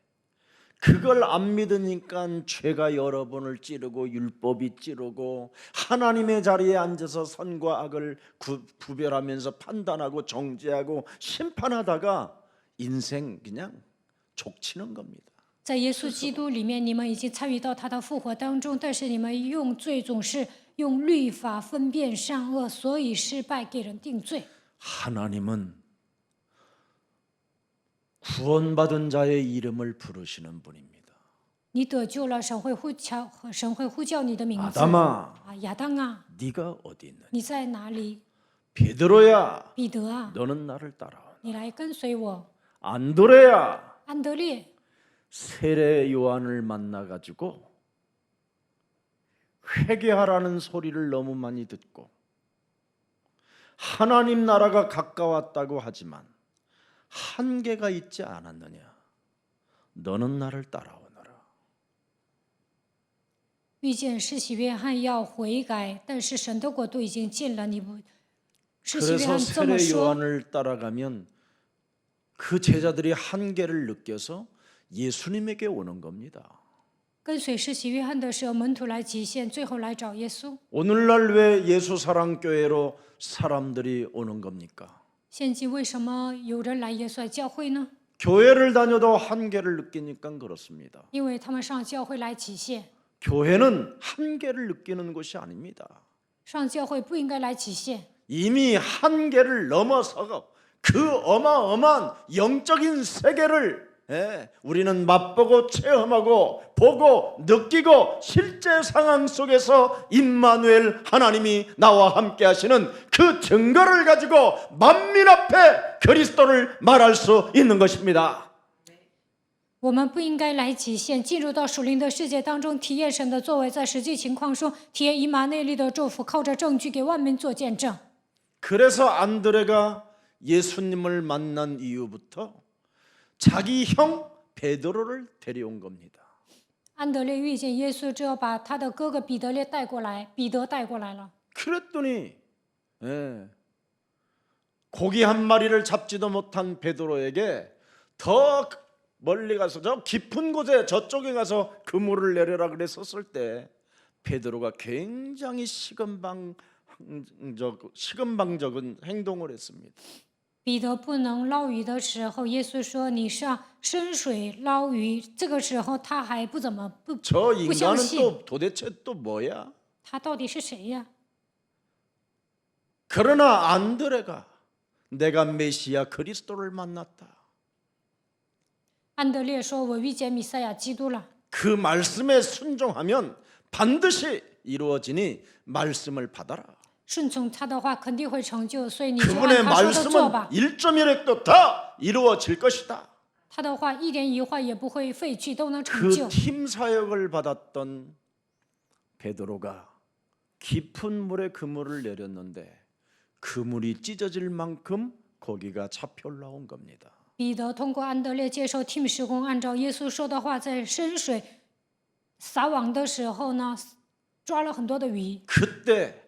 그걸 안 믿으니까 죄가 여러분을 찌르고 율법이 찌르고 하나님의 자리에 앉아서 선과 악을 구별하면서 판단하고 정죄하고 심판하다가 인생 그냥 족치는 겁니다. 在耶稣基督里面，你们已经参与到他的复活当中，但是你们用罪总是用律法分辨善恶，所以失败，给人定罪。 하나님은 구원받은 자의 이름을 부르시는 분입니다. 你得救了，神会呼叫你的名字。 아담아, 啊，亚当啊， 네가 어디 있느냐? 你在哪里？ 베드로야, 彼得啊， 너는 나를 따라오라. 你来跟随我。 안드레야, 安德烈 세례 요한을 만나가지고 회개하라는 소리를 너무 많이 듣고 하나님 나라가 가까웠다고 하지만 한계가 있지 않았느냐? 너는 나를 따라오너라. 遇见施洗约翰要悔改，但是神的国度已经近了，你不？施洗约 그래서 翰这么 세례 说， 요한을 따라가면 그 제자들이 한계를 느껴서 예수님에게 오는 겁니다. 跟随施洗约翰的时候，门徒来极限，最后来找耶稣。 오늘날 왜 예수사랑교회로 사람들이 오는 겁니까? 现今为什么有人来耶稣来教会呢？ 교회를 다녀도 한계를 느끼니까 그렇습니다. 因为他们上教会来极限， 교회는 한계를 느끼는 곳이 아닙니다. 上教会不应该来极限， 이미 한계를 넘어서고 그 어마어마한 영적인 세계를 우리는 맛보고 체험하고 보고 느끼고 실제 상황 속에서 임마누엘 하나님이 나와 함께 하시는 그 증거를 가지고 만민 앞에 그리스도를 말할 수 있는 것입니다. 我们不应该来极限，进入到属灵的世界当中，体验神的作为，在实际情况中体验以马内利的祝福，靠着证据给万民做见证。 그래서 안드레가 예수님을 만난 이후부터 자기 형 베드로를 데려온 겁니다. 安德烈遇见耶稣之后，把他的哥哥彼得列带过来，彼得带过来了。 그랬더니 고기 한 마리를 잡지도 못한 베드로에게 더 멀리 가서 저 깊은 곳에 저쪽에 가서 그물을 내려라 그랬었을 때 베드로가 굉장히 시금방적인 행동을 했습니다. 彼得不能捞鱼的时候，耶稣说：“你上深水捞鱼。”这个时候他还不怎么不 저 不相 인간은 信， 또 도대체 또 뭐야? 他到底是谁呀？ 그러나 안드레가 내가 메시아 그리스도를 만났다. 安德烈说：“我遇见弥赛亚基督了。” 그 말씀에 순종하면 반드시 이루어지니 말씀을 받아라. 顺从他的话肯定会成就，所以你就 그분의 按他说的做 말씀은 吧。 1.1획도 다 이루어질 것이다. 他的话一点一画也不会废去，都能成 그 就。 팀 사역을 받았던 베드로가 깊은 물에 그물을 내렸는데 그물이 찢어질 만큼 고기가 잡혀 올라온 겁니다. 彼得通过安德烈接受 team 施工，按照耶稣说的话，在深水撒网的时候呢，抓了很多的鱼。 그때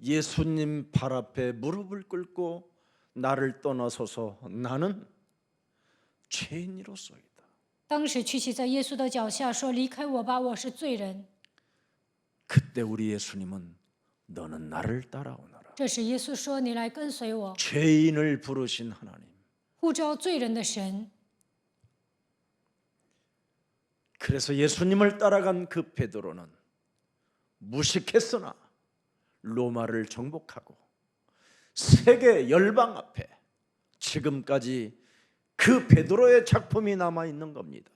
예수님 발 앞에 무릎을 꿇고 나를 떠나소서 나는 죄인이로소이다. 当时屈膝在耶稣的脚下说：“离开我吧，我是罪人。 그때 우리 예수님은 너는 나를 따라오너라. ”这时耶稣说：“你来跟随我。 죄인을 부르신 하나님. ”呼召罪人的神。 그래서 예수님을 따라간 그 베드로는 무식했으나 로마를 정복하고 세계 열방 앞에 지금까지 그 베드로의 작품이 남아 있는 겁니다.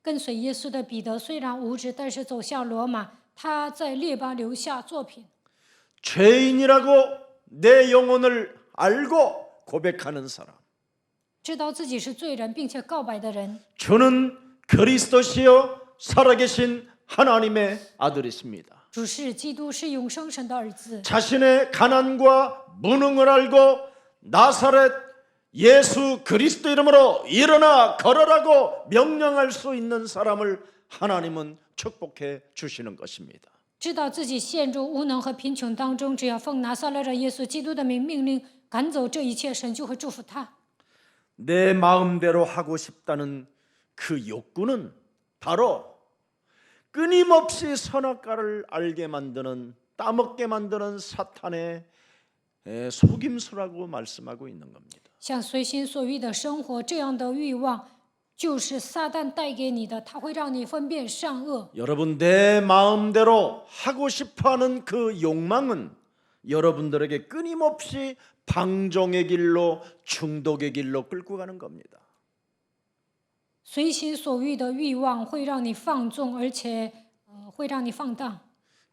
跟随耶稣的彼得虽然无知，但是走向罗马，他在列邦留下作品。 죄인이라고 내 영혼을 알고 고백하는 사람. 知道自己是罪人，并且告白的人， 주는 그리스도시요 살아계신 하나님의 아들이십니다. 主是基督，是永生神的儿子。 자신의 가난과 무능을 알고 나사렛 예수 그리스도 이름으로 일어나 걸어라고 명령할 수 있는 사람을 하나님은 축복해 주시는 것입니다. 知道自己陷入无能和贫穷当中，只要奉拿撒勒人耶稣基督的名命令赶走这一切，神就会祝福他。 내 마음대로 하고 싶다는 그 욕구는 바로 끊임없이 선악과를 알게 만드는 따먹게 만드는 사탄의 속임수라고 말씀하고 있는 겁니다. 像随心所欲的生活，这样的欲望就是撒旦带给你的，它会让你分辨善恶。 여러분 내 마음대로 하고 싶어하는 그 욕망은 여러분들에게 끊임없이 방종의 길로 중독의 길로 끌고 가는 겁니다. 随心所欲的欲望会让你放纵，而且会让你放荡。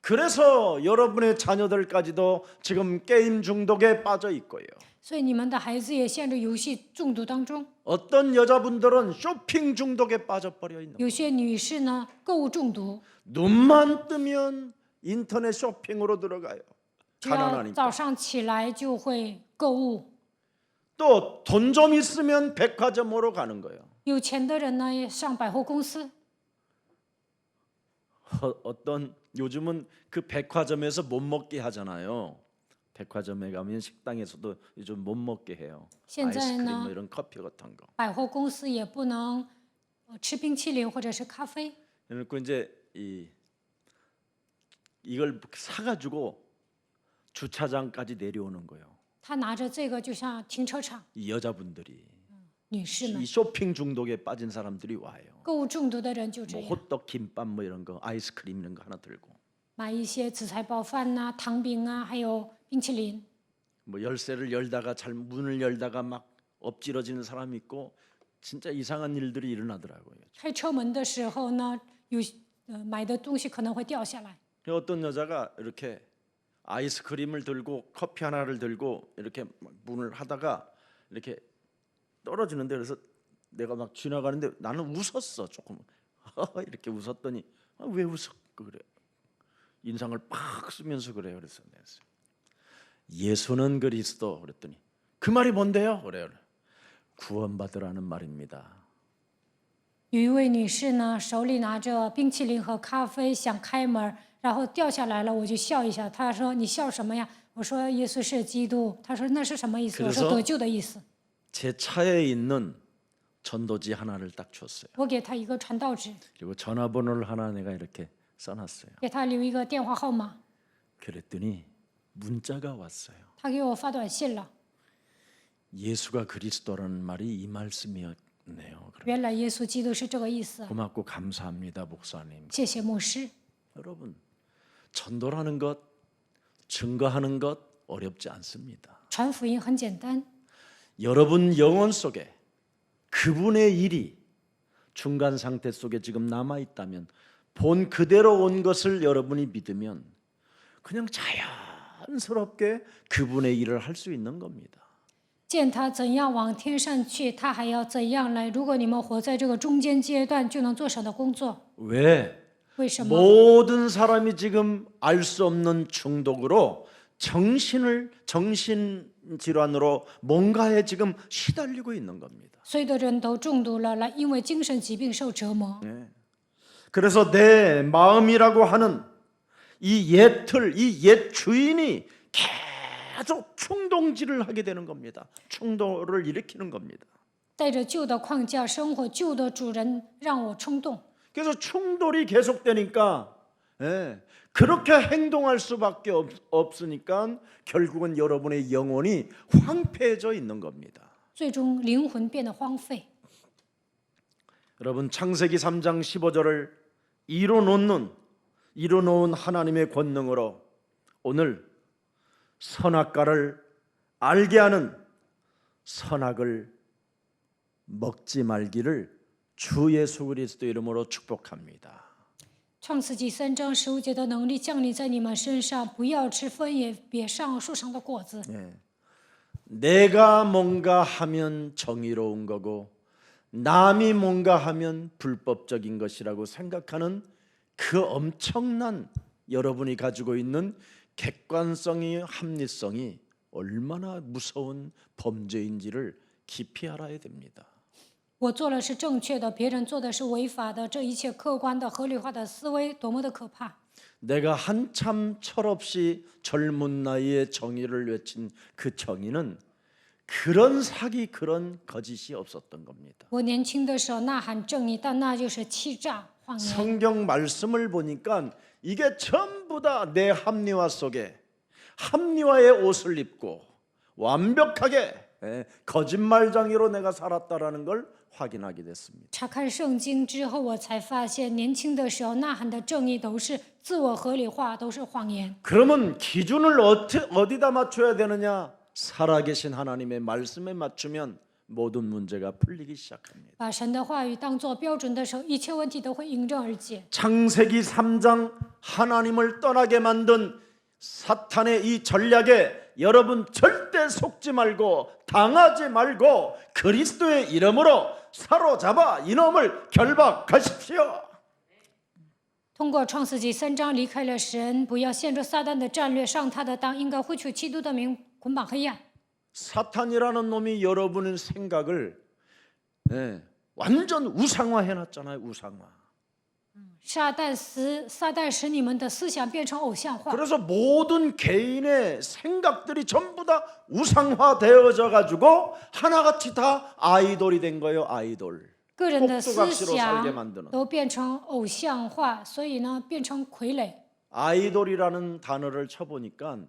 그래서 여러분의 자녀들까지도 지금 게임 중독에 빠져 있고요. 所以你们的孩子也陷入游戏中毒当中。 어떤 여자분들은 쇼핑 중독에 빠져버려 있는 거예요. 有些女士呢，购物中毒， 눈만 뜨면 인터넷 쇼핑으로 들어가요. 只要 가난하니까. 早上起来就会购物。 또 돈 좀 있으면 백화점으로 가는 거예요. 有钱的人呢，也上百货公司。 어떤 요즘은 그 백화점에서 못 먹게 하잖아요. 백화점에 가면 식당에서도 요즘 못 먹게 해요. 现在 아이스크림 呢 뭐 이런 커피 같은 거. 百货公司也不能吃冰淇淋或者是咖啡。 그리고 이제 이걸 사가지고 주차장까지 내려오는 거예요. 他拿着这个就像停车场， 이 여자분들이 女士们 이 쇼핑 중독에 빠진 사람들이 와요. 购物中毒的人就这 뭐 样， 호떡, 김밥 뭐 이런 거, 아이스크림 이런 거 하나 들고 买一些紫菜包饭呐、糖饼啊，还有冰淇淋。 뭐 열쇠를 열다가 문을 열다가 막 엎질러지는 사람이 있고 진짜 이상한 일들이 일어나더라고요. 开车门的时候呢，买的东西可能会掉下来。 어떤 여자가 이렇게 아이스크림을 들고 커피 하나를 들고 이렇게 막 문을 하다가 이렇게 떨어지는데 그래서 내가 막 지나가는데 나는 웃었어 조금 이렇게 웃었더니 왜 웃어 그래 인상을 팍 쓰면서 그래요. 그래서 예수는 그리스도 그랬더니 그 말이 뭔데요? 그래요. 구원받으라는 말입니다. 有一位女士呢，手里拿着冰淇淋和咖啡，想开门，然后掉下来了，我就笑一下。她说：“你笑什么呀？”我说：“耶稣是基督。”她说：“那是什么意思？”我说：“得救的意思。” 제 차에 있는 전도지 하나를 딱 줬어요. 我给她一个传道纸， 그리고 전화번호를 하나 내가 이렇게 써놨어요. 给她留一个电话号码。 그랬더니 문자가 왔어요. 她给我发短信了。 예수가 그리스도라는 말이 이 말씀이었네요. 原来耶稣基督是这个意思。 고맙고 감사합니다, 목사님. 谢谢牧师。 여러분, 전도라는 것, 증거하는 것 어렵지 않습니다. 传福音很简单， 여러분 영혼 속에 그분의 일이 중간 상태 속에 지금 남아 있다면 본 그대로 온 것을 여러분이 믿으면 그냥 자연스럽게 그분의 일을 할 수 있는 겁니다. 见他怎样往天上去，他还要怎样来。如果你们活在这个中間阶段，就能做神的工作。 왜? 为什么？ 모든 사람이 지금 알 수 없는 중독으로 정신 질환으로 뭔가에 지금 시달리고 있는 겁니다. 所有的人都中毒了，因为精神疾病受折磨。 그래서 내 마음이라고 하는 이 옛 주인이 계속 충동질을 하게 되는 겁니다. 충동을 일으키는 겁니다. 带着旧的框架生活，旧的主人让我冲动， 그래서 충돌이 계속되니까 그렇게 행동할 수밖에 없으니까 결국은 여러분의 영혼이 황폐해져 있는 겁니다. 最终灵魂变得荒废。 여러분 창세기 3장 15절을 이뤄놓은 하나님의 권능으로 오늘 선악과를 알게 하는 선악을 먹지 말기를 주 예수 그리스도 이름으로 축복합니다. 创世纪3章15节的能力降临在你们身上，不要吃分，也别上树上的果子。 내가 뭔가 하면 정의로운 거고 남이 뭔가 하면 불법적인 것이라고 생각하는 그 엄청난 여러분이 가지고 있는 객관성이 합리성이 얼마나 무서운 범죄인지를 깊이 알아야 됩니다. 我做了是正确的，别人做的是违法的，这一切客观的、合理化的思维多么的可怕！ 내가 한참 철없이 젊은 나이에 정의를 외친 그 정의는 그런 사기 그런 거짓이 없었던 겁니다. 我年轻的时候呐喊正义，但那就是欺诈、谎言。 성경 말씀을 보니까 이게 전부 다 내 합리화 속에 합리화의 옷을 입고 완벽하게 거짓말장이로 내가 살았다라는 걸 확인하게 됐습니다. 查看圣经之后，我才发现年轻的时候呐喊的正义都是自我合理化，都是谎言。 그러면 기준을 어디다 맞춰야 되느냐? 살아계신 하나님의 말씀에 맞추면 모든 문제가 풀리기 시작합니다. 把神的话语当作标准的时候，一切问题都会迎刃而解。 창세기 3장 하나님을 떠나게 만든 사탄의 이 전략에 여러분 절대 속지 말고 당하지 말고 그리스도의 이름으로 사로잡아 이놈을 결박하십시오. 通过创世纪3章离开了神，不要陷入撒旦的战略，上他的当，应该会取基督的名捆绑黑暗。 사탄이라는 놈이 여러분의 생각을 완전 우상화해놨잖아요. 우상화. 撒旦使你们的思想变成偶像化， 그래서 모든 개인의 생각들이 전부 다 우상화되어져 가지고 하나같이 다 아이돌이 된 거예요. 아이돌. 个人的思 꼭두각시로 살게 想 만드는. 都变成偶像化，所以呢，变成傀儡。 아이돌이라는 단어를 쳐보니까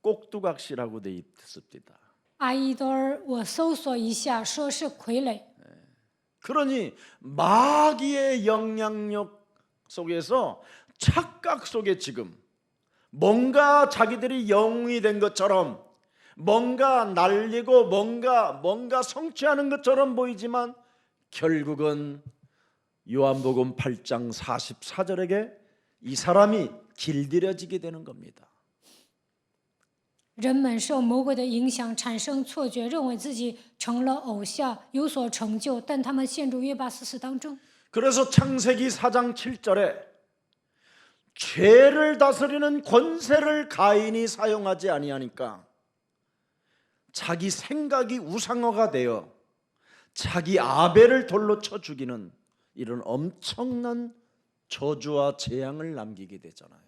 꼭두각시라고 돼 있습니다. 阿依多尔，我搜索一下，说是傀儡。 그러니 마귀의 영향력 속에서 착각 속에 지금 뭔가 자기들이 영웅이 된 것처럼 뭔가 날리고 뭔가 성취하는 것처럼 보이지만 결국은 요한복음 8장 44절에게 이 사람이 길들여지게 되는 겁니다. 人们受魔鬼的影响，产生错觉，认为自己成了偶像，有所成就，但他们陷入约巴斯事当中。 그래서 창세기 4장 7절에 죄를 다스리는 권세를 가인이 사용하지 아니하니까 자기 생각이 우상화가 되어 자기 아벨을 돌로 쳐 죽이는 이런 엄청난 저주와 재앙을 남기게 되잖아요.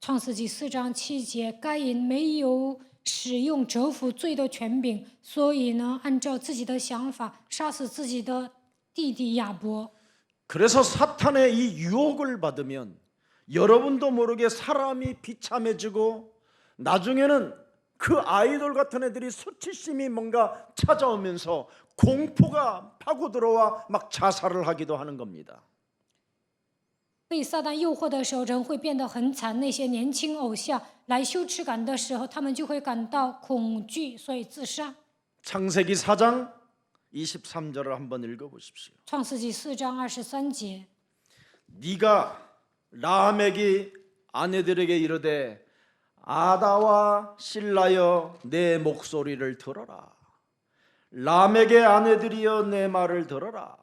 创世纪4章7节，该隐没有使用折服罪的权柄，所以呢，按照自己的想法杀死自己的弟弟亚伯。 그래서 사탄의 이 유혹을 받으면 여러분도 모르게 사람이 비참해지고 나중에는 그 아이돌 같은 애들이 수치심이 뭔가 찾아오면서 공포가 파고 들어와 막 자살을 하기도 하는 겁니다. 被撒旦诱惑的时候，人会变得很惨。那些年轻偶像来羞耻感的时候，他们就会感到恐惧，所以自杀。 창세기 4장 23절을 한번 읽어보십시오. 创世纪4章23节， 네가 라멕이 아내들에게 이르되 아다와 실라여 내 목소리를 들어라. 라멕의 아내들이여 내 말을 들어라.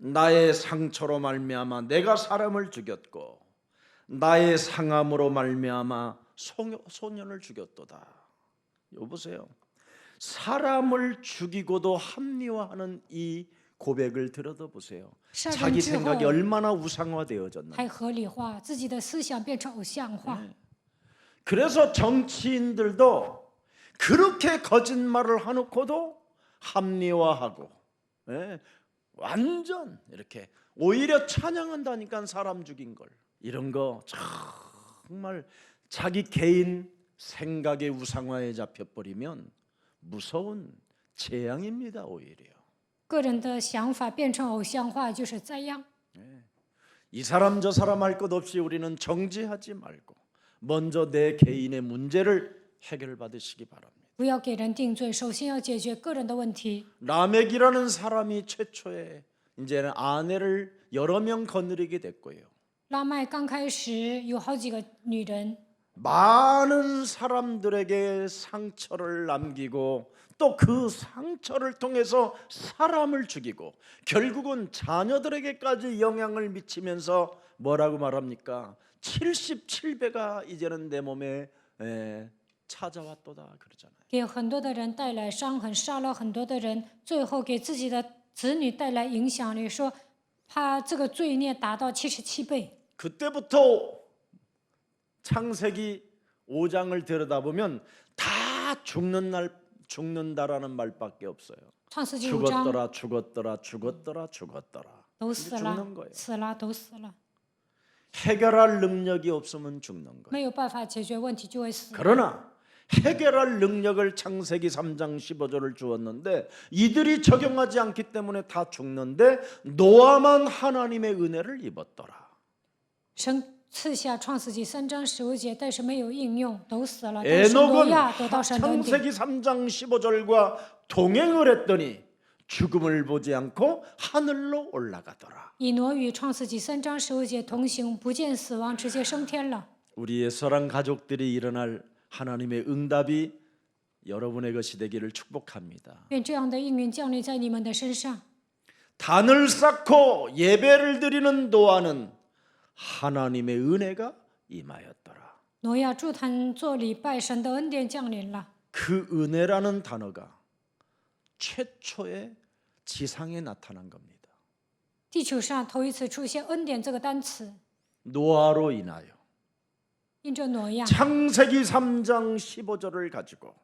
나의 상처로 말미암아 내가 사람을 죽였고 나의 상함으로 말미암아 소년을 죽였도다. 여보세요. 사람을 죽이고도 합리화하는 이 고백을 들여다보세요. 자기 생각이 얼마나 우상화되어졌나. 还合理化自己的思想，变成偶像化。 그래서 정치인들도 그렇게 거짓말을 해놓고도 합리화하고 완전 이렇게 오히려 찬양한다니까 사람 죽인 걸. 이런 거 정말 자기 개인 생각의 우상화에 잡혀버리면 무서운 재앙입니다. 오히려 个人的想法变成偶像化，就是灾殃。 이 사람 저 사람 할 것 없이 우리는 정지하지 말고 먼저 내 개인의 문제를 해결받으시기 바랍니다. 不要给人定罪，首先要解决个人的问题。 라멕이라는 사람이 최초에 이제는 아내를 여러 명 거느리게 됐고요. 拉麦刚开始有好几个女人， 많은 사람들에게 상처를 남기고 또 그 상처를 통해서 사람을 죽이고 결국은 자녀들에게까지 영향을 미치면서 뭐라고 말합니까? 77배가 이제는 내 몸에 찾아왔도다 그러잖아요. 给很多的人带来伤痕，杀了很多的人，最后给自己的子女带来影响力，说他这个罪孽达到77倍。 그때부터 창세기 5장을 들여다보면 다 죽는다라는 말밖에 없어요. 创世纪5章 죽었더라. 都死 죽는 了 거예요 ，死了都死了， 해결할 능력이 없으면 죽는 거예요. 没有办法解决问题就会死。 그러나 해결할 능력을 창세기 3장 15절을 주었는데 이들이 적용하지 않기 때문에 다 죽는데 노아만 하나님의 은혜를 입었더라. 神赐下创世纪3章15节，但是没有应用，都死了。但是挪 에녹은 亚得到神的恩典。 창세기 3장 15절과 동행을 했더니 죽음을 보지 않고 하늘로 올라가더라. 以挪与创世纪3章15节同行，不见死亡，直接升天了。 우리의 사랑 가족들이 일어날 하나님의 응답이 여러분의 것이 되기를 축복합니다. 愿这样的应允降临在你们的身上。 단을 쌓고 예배를 드리는 노아는 하나님의 은혜가 임하였더라. 挪亚筑坛做礼拜，神的恩典降临了。 그 은혜라는 단어가 최초의 지상에 나타난 겁니다. 地球上头一次出现恩典这个单词， 노아로 인하여 因着挪亚。 창세기 3장 15절을 가지고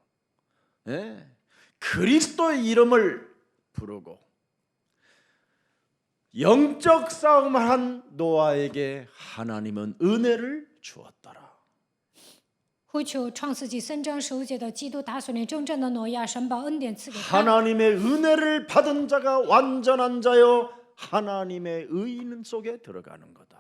그리스도의 이름을 부르고 영적 싸움을 한 노아에게 하나님은 은혜를 주었더라. 呼求创世纪3章15节的基督打损了真正的挪亚，神把恩典赐给他。 하나님의 은혜를 받은 자가 완전한 자요 하나님의 의인 속에 들어가는 거다.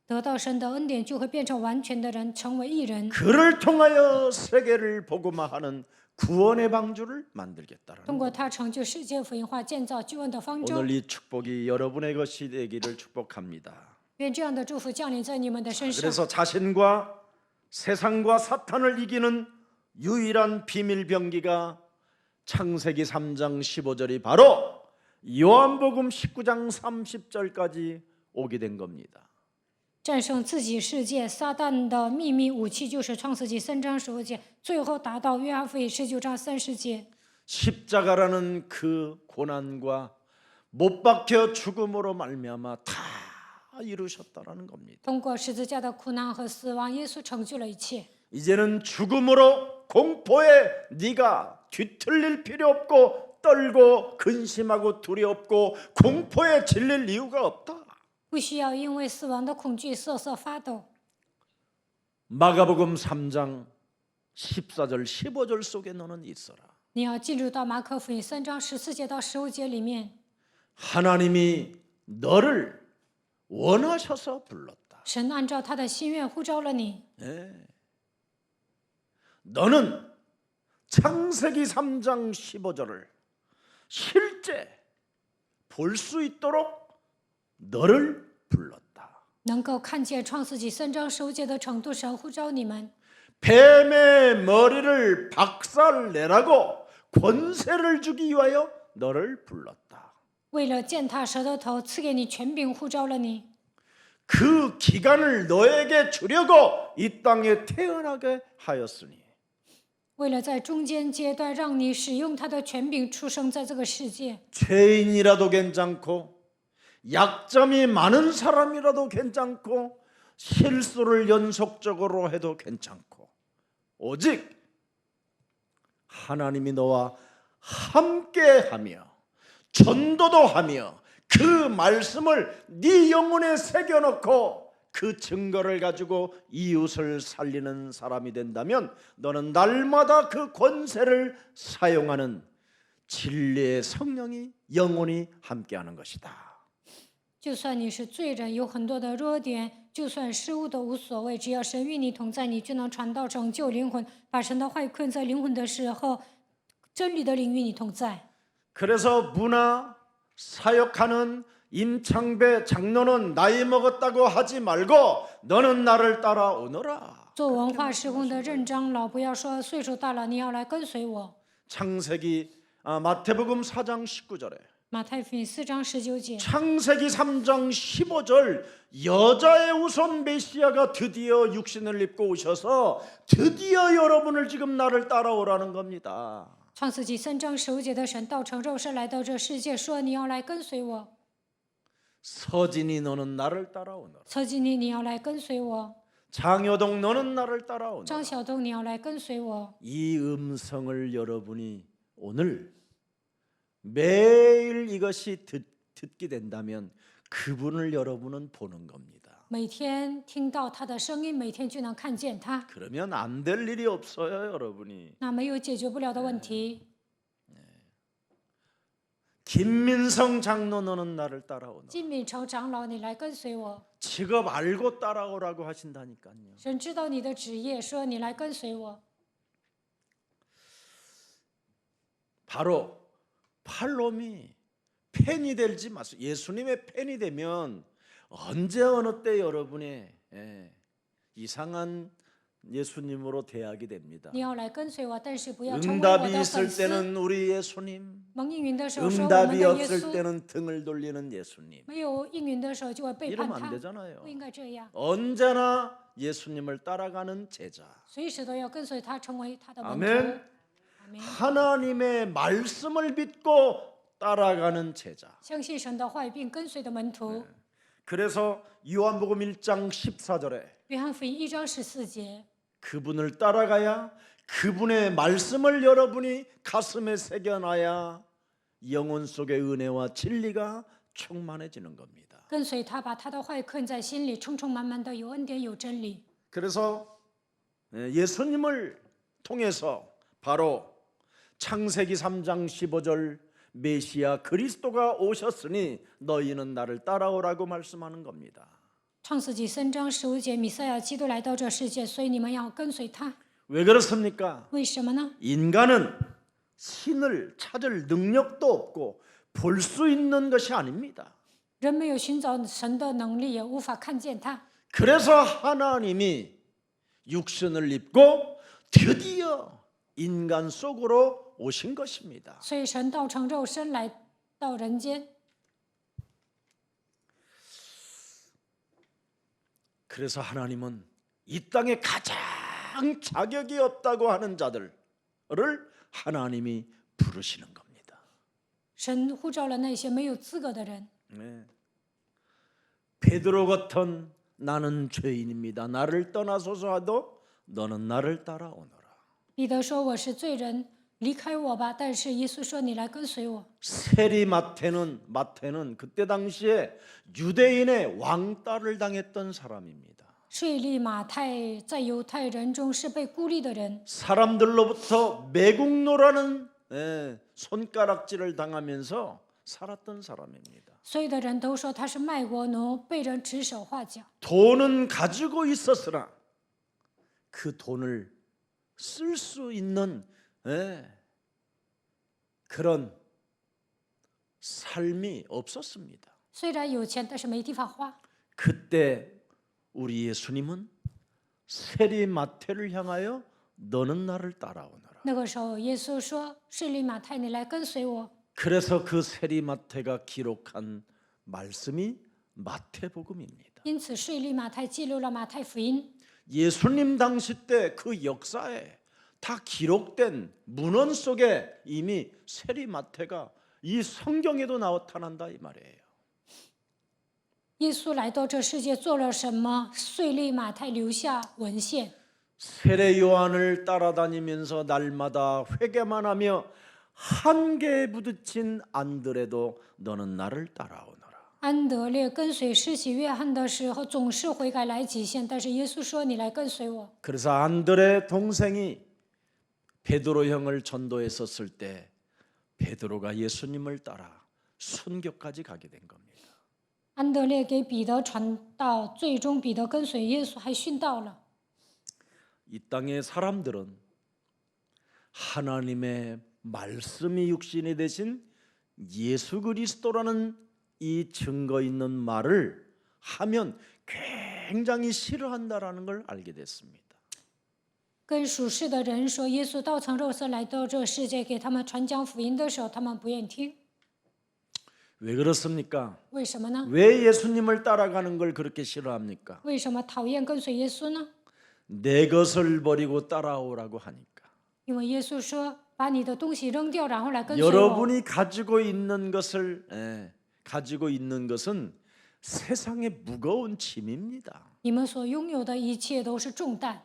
得到神的恩典，就会变成完全的人，成为义人。 그를 통하여 세계를 복음화하는 구원의 방주를 만들겠다라는 通过他成就世界福音化，建造救恩的方舟。 오늘 이 축복이 여러분의 것이 되기를 축복합니다. 愿这样的祝福降临在你们的身上。 그래서 자신과 세상과 사탄을 이기는 유일한 비밀 병기가 창세기 3장 15절이 바로 요한복음 19장 30절까지 오게 된 겁니다. 战胜自己世界撒旦的秘密武器，就是创世纪3章15节，最后达到约翰福音19章30节。 십자가라는 그 고난과 못 박혀 죽음으로 말미암아 다 이루셨다라는 겁니다. 通过十字架的苦难和死亡，耶稣成就了一切。 이제는 죽음으로 공포에 네가 뒤틀릴 필요 없고 떨고 근심하고 두렵고 공포에 질릴 이유가 없다. 不需要因为死亡的恐惧瑟瑟发抖。 마가복음 3장 14절 15절 속에 너는 있어라. 你要进入到马可福音3章14节到15节里面， 하나님이 너를 원하셔서 불렀다. 神按照他的心愿呼召了你。 너는 창세기 3장 15절을 실제 볼 수 있도록 너를 불렀다. 能够看见创世纪3章15节的程度，神呼召你们。 뱀의 머리를 박살내라고 권세를 주기 위하여 너를 불렀다. 为了践踏蛇的头，赐给你权柄，呼召了你。 그 기간을 너에게 주려고 이 땅에 태어나게 하였으니 为了在中间阶段让你使用他的权柄出生在这个世界， 죄인이라도 괜찮고 약점이 많은 사람이라도 괜찮고 실수를 연속적으로 해도 괜찮고 오직 하나님이 너와 함께하며 전도도 하며 그 말씀을 네 영혼에 새겨놓고 그 증거를 가지고 이웃을 살리는 사람이 된다면 너는 날마다 그 권세를 사용하는 진리의 성령이 영혼이 함께하는 것이다. 就算你是罪人，有很多的弱点，就算失误都无所谓，只要神与你同在，你就能传道拯救灵魂，把神的话语困在灵魂的时候，真理的灵与你同在。 그래서 문화 사역하는 임창배 장로는 나이 먹었다고 하지 말고 너는 나를 따라오너라. 做文化施工的任长老，不要说岁数大了，你要来跟随我。 마태복음 4장 19절에 马太福音4章19节， 창세기 3장 15절 여자의 우선 메시아가 드디어 육신을 입고 오셔서 드디어 여러분을 지금 나를 따라오라는 겁니다. 创世纪3章15节的神道成肉身来到这世界，说你要来跟随我。 서진이 너는 나를 따라오너라. 侧基尼，你要来跟随我。 장효동 너는 나를 따라오너라. 张晓东，你要来跟随我。 이 음성을 여러분이 오늘 매일 이것이 듣게 된다면 그분을 여러분은 보는 겁니다. 每天听到他的声音，每天就能看见他， 그러면 안 될 일이 없어요, 여러분이. 那没有解决不了的问题。 김민성 장로 너는 나를 따라오너라. 金敏成长老，你来跟随我。 직업 알고 따라오라고 하신다니까요. 神知道你的职业，说你来跟随我。 바로 팔로미 팬이 되지 마세요. 예수님의 팬이 되면 언제 어느 때 여러분의 이상한 예수님으로 대하게 됩니다. 你要来跟随我，但是不要成为我 응답이 的 있을 粉丝。 때는 우리 예수님, 蒙应允的时候说我们 응답이 的耶 없을 稣， 때는 등을 돌리는 예수님. 没有应允的时候就会背叛 이러면 안 他， 되잖아요. 不应该这样， 언제나 예수님을 따라가는 제자. 随时都要跟随他，成为他的门 아멘. 徒。阿门。 하나님의 말씀을 믿고 따라가는 제자. 相信神的话语并跟随的门徒。 그래서 요한복음 1장 14절에 约翰福音1章14节， 그분을 따라가야 그분의 말씀을 여러분이 가슴에 새겨놔야 영혼 속의 은혜와 진리가 충만해지는 겁니다. 跟随他，把他的话语刻在心里，充充满满的有恩典有真理。 그래서 예수님을 통해서 바로 창세기 3장 15절 메시아 그리스도가 오셨으니 너희는 나를 따라오라고 말씀하는 겁니다. 创世纪3章15节，弥赛亚基督来到这世界，所以你们要跟随他。 왜 그렇습니까? 为什么呢？ 인간은 신을 찾을 능력도 없고 볼 수 있는 것이 아닙니다. 人没有寻找神的能力，也无法看见他。 그래서 하나님이 육신을 입고 드디어 인간 속으로 오신 것입니다. 所以神道成肉身来到人间。 그래서 하나님은 이 땅에 가장 자격이 없다고 하는 자들을 하나님이 부르시는 겁니다. 神呼召了那些没有资格的人。 네. 베드로 같은 나는 죄인입니다. 나를 떠나소서 하도 너는 나를 따라오너라. 彼得说：“我是罪人，离开我吧。”但是耶稣说：“你来跟随我。” 세리 마태는 그때 당시에 유대인의 왕따를 당했던 사람입니다. 税吏马太在犹太人中是被孤立的人， 사람들로부터 매국노라는 손가락질을 당하면서 살았던 사람입니다. 所有的人都说他是卖国奴，被人指手画脚。 돈은 가지고 있었으나 그 돈을 쓸 수 있는 그런 삶이 없었습니다. 虽然有钱，但是没地方花。 그때 우리 예수님은 세리 마태를 향하여 너는 나를 따라오너라. 那个时候，耶稣说：“税吏马太，你来跟随我。” 그래서 그 세리 마태가 기록한 말씀이 마태복음입니다. 因此，税吏马太记录了马太福音。 예수님 당시 때 그 역사에 다 기록된 문헌 속에 이미 세리 마태가 이 성경에도 나타난다 이 말이에요. 耶稣来到这世界做了什么？税吏马太留下文献。 세례 요한을 따라다니면서 날마다 회개만 하며 한계에 부딪힌 안드레도 너는 나를 따라오너라. 安德烈跟随施洗约翰的时候，总是悔改来极限，但是耶稣说：“你来跟随我。” 그래서 안드레 동생이 베드로 형을 전도했었을 때 베드로가 예수님을 따라 순교까지 가게 된 겁니다. 安德烈给彼得传道，最终彼得跟随耶稣，还殉道了。 이 땅의 사람들은 하나님의 말씀이 육신이 되신 예수 그리스도라는 이 증거 있는 말을 하면 굉장히 싫어한다라는 걸 알게 됐습니다. 跟属世的人说，耶稣道成肉身来到这世界，给他们传讲福音的时候，他们不愿意听。 왜 그렇습니까? 为什么呢？ 왜 예수님을 따라가는 걸 그렇게 싫어합니까? 为什么讨厌跟随耶稣呢？ 내 것을 버리고 따라오라고 하니까. 因为耶稣说：“把你的东西扔掉，然后来跟随我。” 여러분이 가지고 있는 것은 세상의 무거운 짐입니다. 你们所拥有的一切都是重担。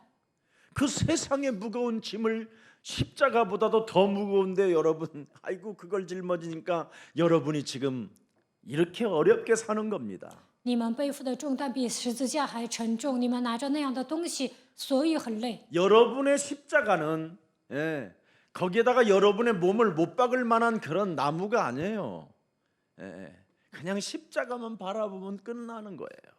그 세상의 무거운 짐을 십자가보다도 더 무거운데 여러분, 아이고 그걸 짊어지니까 여러분이 지금 이렇게 어렵게 사는 겁니다. 你们背负的重担比十字架还沉重，你们拿着那样的东西，所以很累。 여러분의 십자가는 거기에다가 여러분의 몸을 못 박을 만한 그런 나무가 아니에요. 그냥 십자가만 바라보면 끝나는 거예요.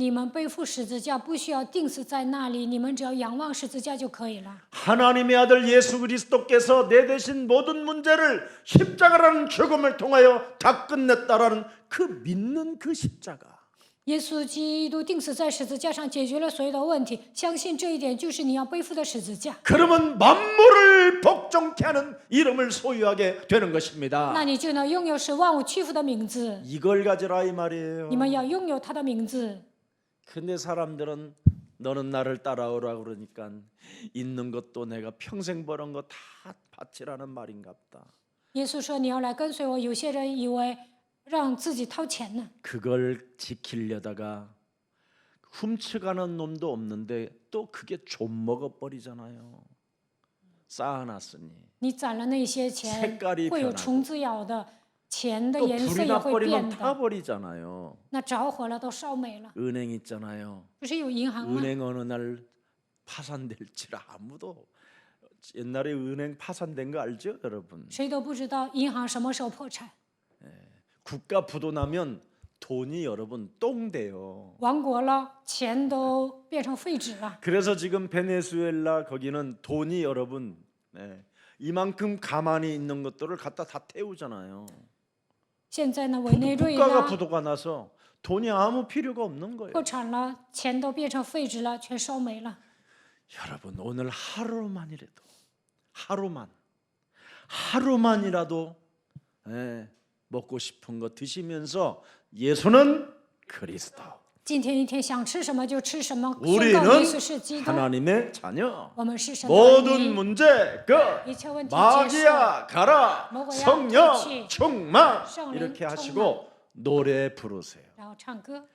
你们背负十字架不需要钉死在那里，你们只要仰望十字架就可以了。 하나님의 아들 예수 그리스도께서 내 대신 모든 문제를 십자가라는 죽음을 통하여 다 끝냈다라는 그 믿는 그 십자가. 耶稣基督钉死在十字架上，解决了所有的问题。相信这一点就是你要背负的十字架。 그러면 만물을 복종케 하는 이름을 소유하게 되는 것입니다. 那你就能拥有使万物屈服的名字。 이걸 가지라 이 말이에요. 你们要拥有他的名字。 근데 사람들은 너는 나를 따라오라 그러니까 있는 것도 내가 평생 벌은 거 다 바치라는 말인갑다. 耶稣说你要来跟随我，有些人以为让自己掏钱呢。 그걸 지키려다가 훔쳐가는 놈도 없는데 또 그게 좀 먹어버리잖아요. 쌓아놨으니 你攒了那些钱， 색깔이 会有 변하고 虫子咬的，钱的 또 颜色 불이 也会变 나버리면 的。 타버리잖아요. 那着火了都烧没了。 은행 있잖아요. 不是有银行吗？ 은행 어느 날 파산될지 아무도 옛날에 은행 파산된 거 알죠, 여러분? 谁都不知道银行什么时候破产。 국가 부도나면 돈이 여러분 똥 돼요. 亡国了，钱都变成废纸了。 그래서 지금 베네수엘라 거기는 돈이 여러분 이만큼 가만히 있는 것들을 갖다 다 태우잖아요. 现在呢，委内瑞 국가가 拉 부도가 나서 돈이 아무 필요가 없는 거예요. 破产了，钱都变成废纸了，全烧没了。 여러분 오늘 하루만이라도 먹고 싶은 거 드시면서 예수는 그리스도. 今天一天想吃什么就吃什么，宣 우리는 告耶稣是基督， 하나님의 자녀. 我们是神的儿 모든 女。 문제 끝. 一切问题结束。 마귀야 가라. 먹어야 성령 퇴치. 충만. 성령 이렇게 충만. 하시고 노래 부르세요. 然后唱歌。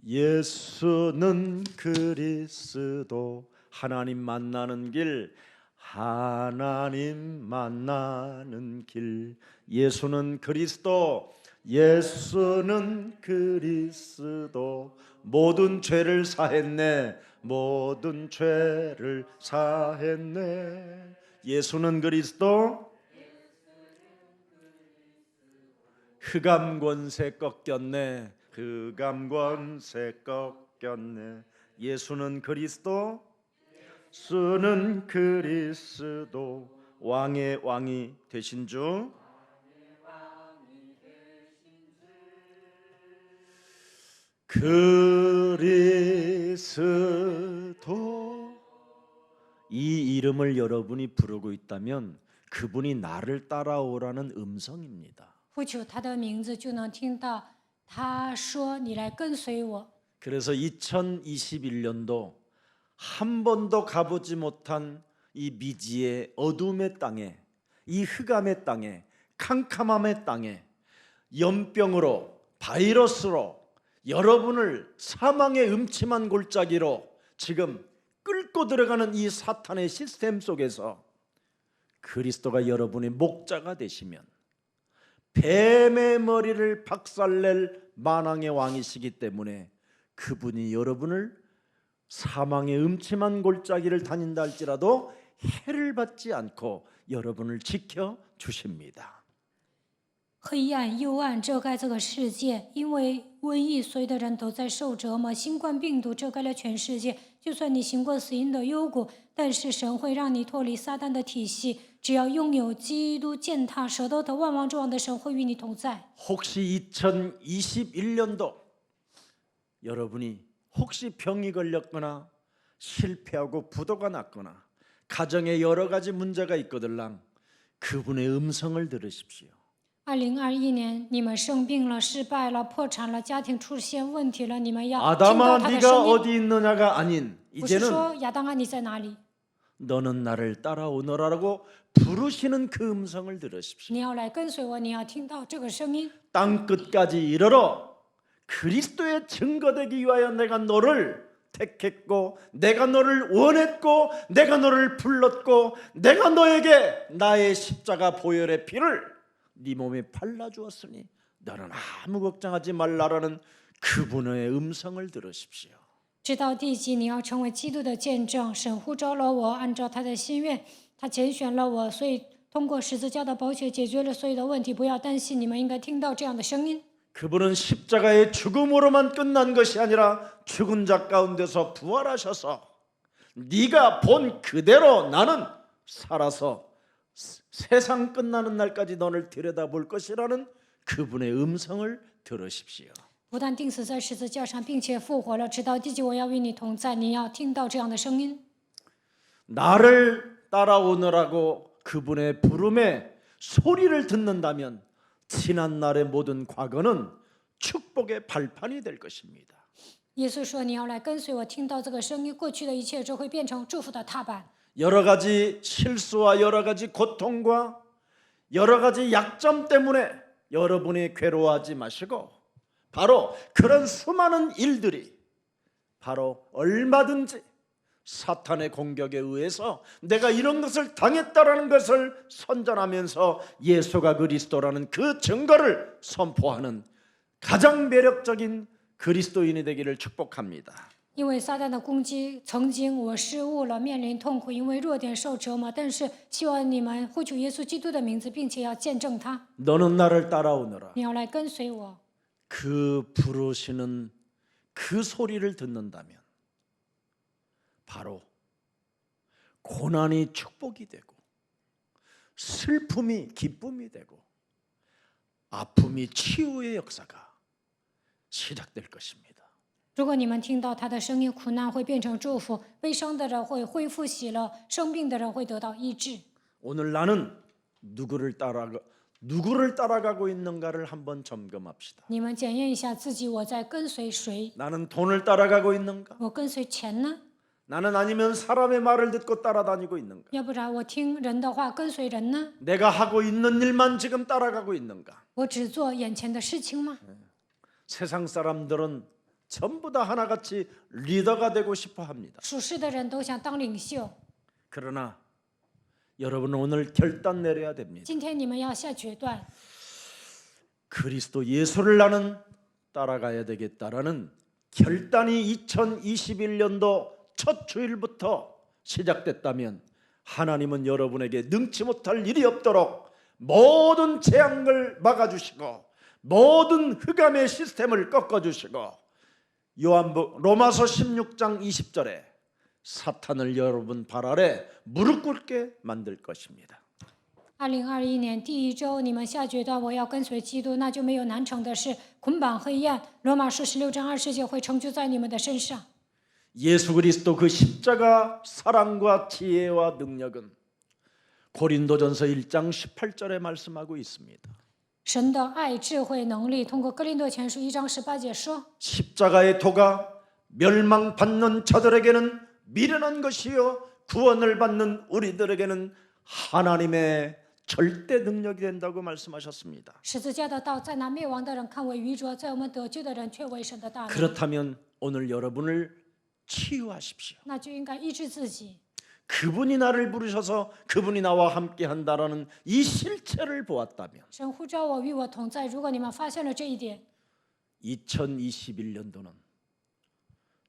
예수는 그리스도. 하나님 만나는 길. 하나님 만나는 길. 예수는 그리스도. 예수는 그리스도. 모든 죄를 사했네. 모든 죄를 사했네. 예수는 그리스도. 흑암 권세 꺾였네. 흑암 권세 꺾였네. 예수는 그리스도. 예수는 그리스도. 왕의 왕이 되신 주. 그리스도. 이 이름을 여러분이 부르고 있다면 그분이 나를 따라오라는 음성입니다. 呼求他的名字，就能听到他说：“你来跟随我。” 그래서 2021년도 한 번도 가보지 못한 이 미지의 어둠의 땅에, 이 흑암의 땅에, 캄캄함의 땅에 연병으로, 바이러스로 여러분을 사망의 음침한 골짜기로 지금 끌고 들어가는 이 사탄의 시스템 속에서 그리스도가 여러분의 목자가 되시면 뱀의 머리를 박살낼 만왕의 왕이시기 때문에 그분이 여러분을 사망의 음침한 골짜기를 다닌다 할지라도 해를 받지 않고 여러분을 지켜 주십니다. 黑暗幽暗遮盖这个世界，因为瘟疫，所有的人都在受折磨。新冠病毒遮盖了全世界，就算你行过死荫的幽谷，但是神会让你脱离撒旦的体系。只要拥有基督践踏舌头的万王之王的神会与你同在。 혹시 2021년도 여러분이 혹시 병이 걸렸거나 실패하고 부도가 났거나 가정에 여러 가지 문제가 있거들랑 그분의 음성을 들으십시오. 2021年，你们生病了、失败了、破产了、家庭出现问题了，你们要听 아담아 到他的 네가 声音。 어디 있느냐가 아닌 不是 이제는 说亚当啊你在哪里， 너는 나를 따라오너라라고 부르시는 그 음성을 들으십시오. 你要来跟随我，你要听到这个声音。 땅 끝까지 이르러 그리스도의 증거되기 위하여 내가 너를 택했고 내가 너를 원했고 내가 너를 불렀고 내가 너에게 나의 십자가 보혈의 피를 네 몸에 발라주었으니 너는 아무 걱정하지 말라라는 그분의 음성을 들으십시오. 直到地极，你要成为基督的见证。神呼召了我，按照他的心愿，他拣选了我，所以通过十字架的宝血解决了所有的问题。不要担心，你们应该听到这样的声音。 그분은 십자가의 죽음으로만 끝난 것이 아니라 죽은 자 가운데서 부활하셔서 네가 본 그대로 나는 살아서 세상 끝나는 날까지 너를 들여다볼 것이라는 그분의 음성을 들으십시오. 不但钉死在十字架上，并且复活了，直到地极，我要与你同在。你要听到这样的声音。 나를 따라오느라고 그분의 부름에 소리를 듣는다면 지난 날의 모든 과거는 축복의 발판이 될 것입니다. 耶稣说：“你要来跟随我，听到这个声音，过去的一切就会变成祝福的踏板。 여러 가지 실수와 여러 가지 고통과 여러 가지 약점 때문에 여러분이 괴로워하지 마시고 바로 그런 수많은 일들이 바로 얼마든지 사탄의 공격에 의해서 내가 이런 것을 당했다라는 것을 선전하면서 예수가 그리스도라는 그 증거를 선포하는 가장 매력적인 그리스도인이 되기를 축복합니다. 因为撒旦的攻击，曾经我失误了，面临痛苦，因为弱点受折磨。但是希望你们呼求耶稣基督的名字，并且要见证他。 너는 나를 따라오너라. 你要来跟随我。 그 부르시는 그 소리를 듣는다면 바로 고난이 축복이 되고 슬픔이 기쁨이 되고 아픔이 치유의 역사가 시작될 것입니다. 如果你们听到他的声音，苦难会变成祝福，悲伤的人会恢复喜乐，生病的人会得到医治。 오늘 나는 누구를 따라가고 있는가를 한번 점검합시다. 你们检验一下自己，我在跟随谁？ 나는 돈을 따라가고 있는가? 我跟随钱呢？ 나는 아니면 사람의 말을 듣고 따라다니고 있는가? 要不然我听人的话，跟随人呢？ 내가 하고 있는 일만 지금 따라가고 있는가? 我只做眼前的事情吗？ 세상 사람들은 전부 다 하나같이 리더가 되고 싶어 합니다. 属世的人都想当领袖， 그러나 여러분은 오늘 결단 내려야 됩니다. 今天你们要下决断， 그리스도 예수를 나는 따라가야 되겠다라는 결단이 2021년도 첫 주일부터 시작됐다면 하나님은 여러분에게 능치 못할 일이 없도록 모든 재앙을 막아주시고 모든 흑암의 시스템을 꺾어주시고 로마서 16장 20절에 사탄을 여러분 발 아래 무릎 꿇게 만들 것입니다. 2021年第一周，你们下决断，我要跟随基督，那就没有难成的事。捆绑黑暗，罗马书16章20节会成就在你们的身上。 예수 그리스도 그 십자가 사랑과 지혜와 능력은 고린도전서 1장 18절에 말씀하고 있습니다. 神的爱、智慧、能力，通过哥林多前书1章18节说： 십자가의 도가 멸망받는 자들에게는 미련한 것이요 구원을 받는 우리들에게는 하나님의 절대 능력이 된다고 말씀하셨습니다. 十字架的道在那灭亡的人看为愚拙，在我们得救的人却为神的大能。 그렇다면 오늘 여러분을 치유하십시오. 那就应该医治自己。 그분이 나를 부르셔서 그분이 나와 함께 한다라는 이 실체를 보았다면 神呼召我与我同在。如果你们发现了这一点， 2021년도는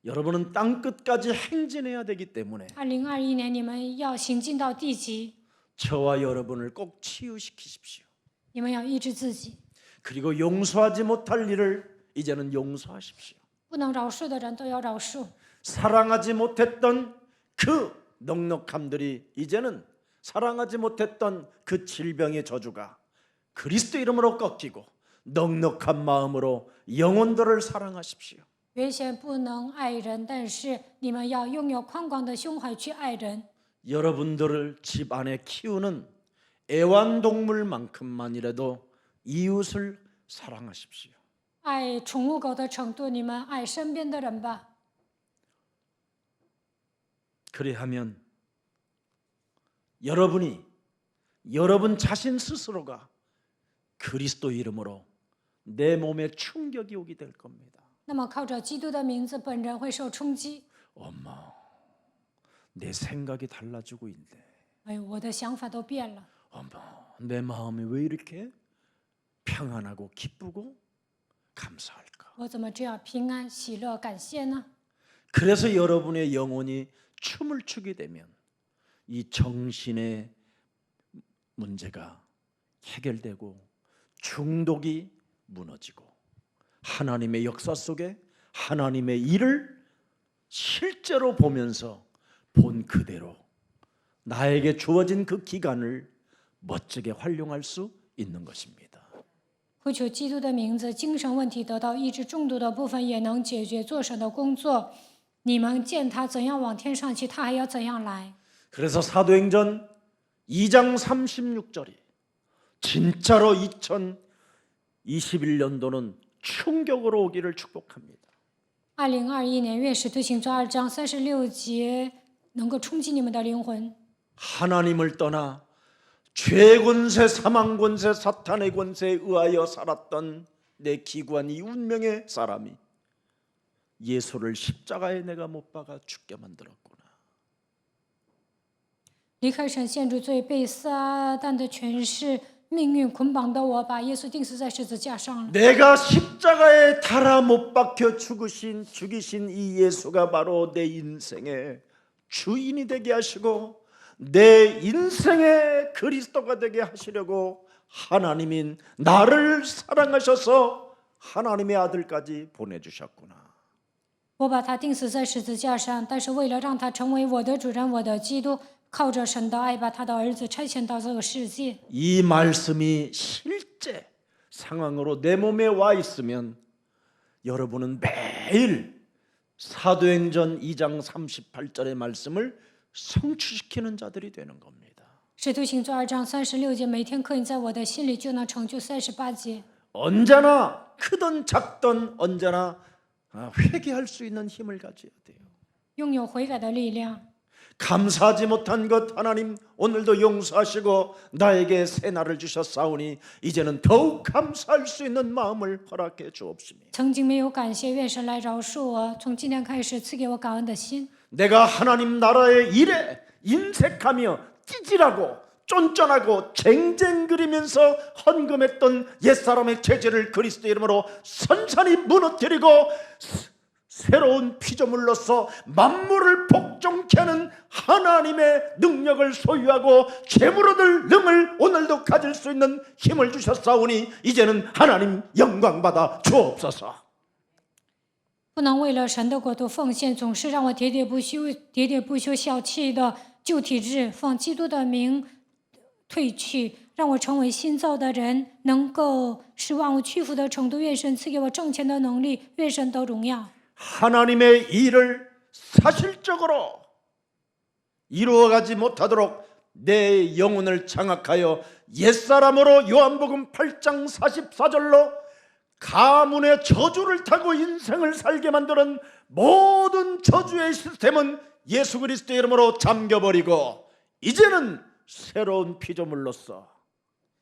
여러분은 땅끝까지 행진해야 되기 때문에 2021年你们要行进到地极， 저와 여러분을 꼭 치유시키십시오. 你们要医治自己。 그리고 용서하지 못할 일을 이제는 용서하십시오. 不能饶恕的人都要饶恕， 사랑하지 못했던 그 넉넉함들이 이제는 사랑하지 못했던 그 질병의 저주가 그리스도 이름으로 꺾이고 넉넉한 마음으로 영혼들을 사랑하십시오. 原先不能爱人，但是你们要拥有宽广的胸怀去爱人。 여러분들을 집 안에 키우는 애완동물만큼만이라도 이웃을 사랑하십시오. 爱宠物狗的程度，你们爱身边的人吧。 그리하면 여러분 자신 스스로가 그리스도 이름으로 내 몸에 충격이 오게 될 겁니다. 那么靠着基督的名字，本人会受冲击。 엄마, 내 생각이 달라지고 있네. 哎呦，我的想法都变了， 엄마, 내 마음이 왜 이렇게 평안하고 기쁘고 감사할까? 我怎么这样平安、喜乐、感谢呢？ 그래서 여러분의 영혼이 춤을 추게 되면 이 정신의 문제가 해결되고 중독이 무너지고 하나님의 역사 속에 하나님의 일을 실제로 보면서 본 그대로 나에게 주어진 그 기간을 멋지게 활용할 수 있는 것입니다. 呼求基督的名字，精神问题得到医治，重度的部分也能解决，做神的工作。你们见他怎样往天上去，他还要怎样来。 그래서 사도행전 2장 36절이 진짜로 2021년도는 충격으로 오기를 축복합니다. 2021年月使徒行传2章36节能够冲击你们的灵魂。 하나님을 떠나 죄 권세, 사망 권세, 사탄의 권세에 의하여 살았던 내 기구한 이 운명의 사람이 예수를 십자가에 내가 못 박아 죽게 만들었구나. 离开神献主罪，被撒旦的权势命运捆绑的我，把耶稣钉死在十字架上了。 내가 십자가에 달아 못 박혀 죽이신 이 예수가 바로 내 인생의 주인이 되게 하시고 내 인생의 그리스도가 되게 하시려고 하나님인 나를 사랑하셔서 하나님의 아들까지 보내주셨구나. 我把他钉死在十字架上，但是为了让他成为我的主人，我的基督，靠着神的爱，把他的儿子差遣到这个世界。 이 말씀이 실제 상황으로 내 몸에 와 있으면 여러분은 매일 사도행전 2장 38절의 말씀을 성취시키는 자들이 되는 겁니다. 使徒行传2章36节，每天刻印在我的心里，就能成就38节。 언제나 크든 작든 언제나 회개할 수 있는 힘을 가져야 돼요. 拥有悔改的力量。 감사하지 못한 것 하나님 오늘도 용서하시고 나에게 새 날을 주셨사오니 이제는 더욱 감사할 수 있는 마음을 허락해 주옵시며 曾经没有感谢，愿神来饶恕我。从今天开始，赐给我感恩的心。 내가 하나님 나라의 일에 인색하며 찌질하고 쫀쫀하고 쟁쟁그리면서 헌금했던 옛사람의 죄질을 그리스도 이름으로 선선히 무너뜨리고 새로운 피조물로서 만물을 복종케 하는 하나님의 능력을 소유하고 죄물 얻을 능을 오늘도 가질 수 있는 힘을 주셨사오니 이제는 하나님 영광받아 주옵소서. 不能为了神的国度奉献，总是让我喋喋不休、小气的旧体质，奉基督的名退去，让我成为新造的人，能够使万物屈服的程度。愿神赐给我挣钱的能力，愿神得荣耀。 하나님의 일을 사실적으로 이루어가지 못하도록 내 영혼을 장악하여 옛사람으로 요한복음 8장 44절로 가문의 저주를 타고 인생을 살게 만드는 모든 저주의 시스템은 예수 그리스도의 이름으로 잠겨버리고 이제는 새로운 피조물로서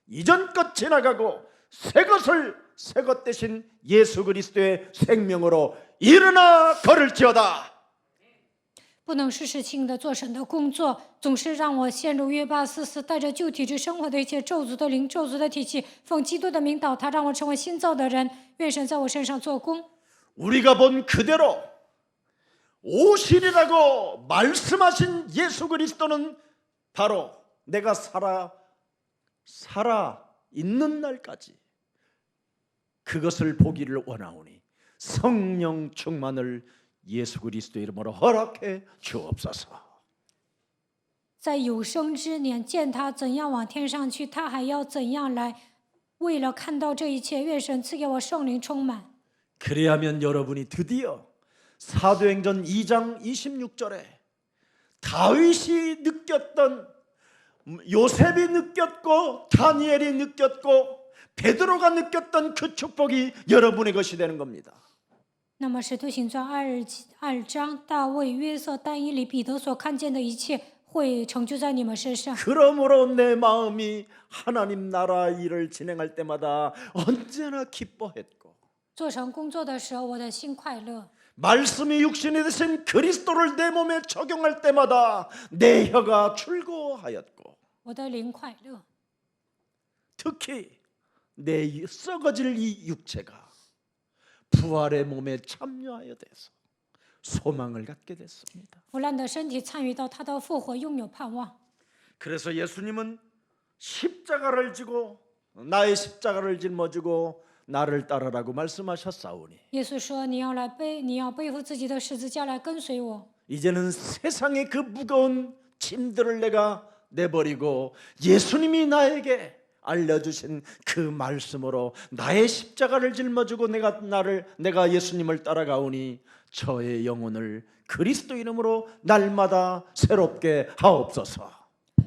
이전 것 지나가고 새 것 대신 예수 그리스도의 생명으로 일어나 걸을지어다. 不能事事轻的做神的工作，总是让我陷入约巴斯斯带着旧体质生活的一切咒诅的灵、咒诅的体系，奉基督的名倒塌，让我成为新造的人。愿神在我身上做工。 우리가 본 그대로 오시리라고 말씀하신 예수 그리스도는 바로 내가 살아 있는 날까지 그것을 보기를 원하오니 성령 충만을 예수 그리스도 이름으로 허락해 주옵소서. 在有生之年见他怎样往天上去，他还要怎样来。为了看到这一切，愿神赐给我圣灵充满。 그래야면 여러분이 드디어 사도행전 2장 26절에 다윗이 느꼈던 요셉이 느꼈고 다니엘이 느꼈고 베드로가 느꼈던 그 축복이 여러분의 것이 되는 겁니다. 那么《使徒行传》2章，大卫、约瑟、但以理、彼得所看见的一切，会成就在你们身上。 그러므로 내 마음이 하나님 나라 일을 진행할 때마다 언제나 기뻐했고 做成工作的时候，我的心快乐。 말씀이 육신이 되신 그리스도를 내 몸에 적용할 때마다 내 혀가 즐거워하였고 我的灵快乐。 특히 내 썩어질 이 육체가 부활의 몸에 참여하여 돼서 소망을 갖게 됐습니다. 腐烂的身体参与到他的复活，拥有盼望。 그래서 예수님은 십자가를 지고 나의 십자가를 짊어지고 나를 따르라고 말씀하셨사오니 耶稣说：“你要背负自己的十字架来跟随我。 이제는 세상의 그 무거운 짐들을 내가 내버리고 예수님이 나에게 알려주신 그 말씀으로 나의 십자가를 짊어지고 내가 예수님을 따라가오니 저의 영혼을 그리스도 이름으로 날마다 새롭게 하옵소서.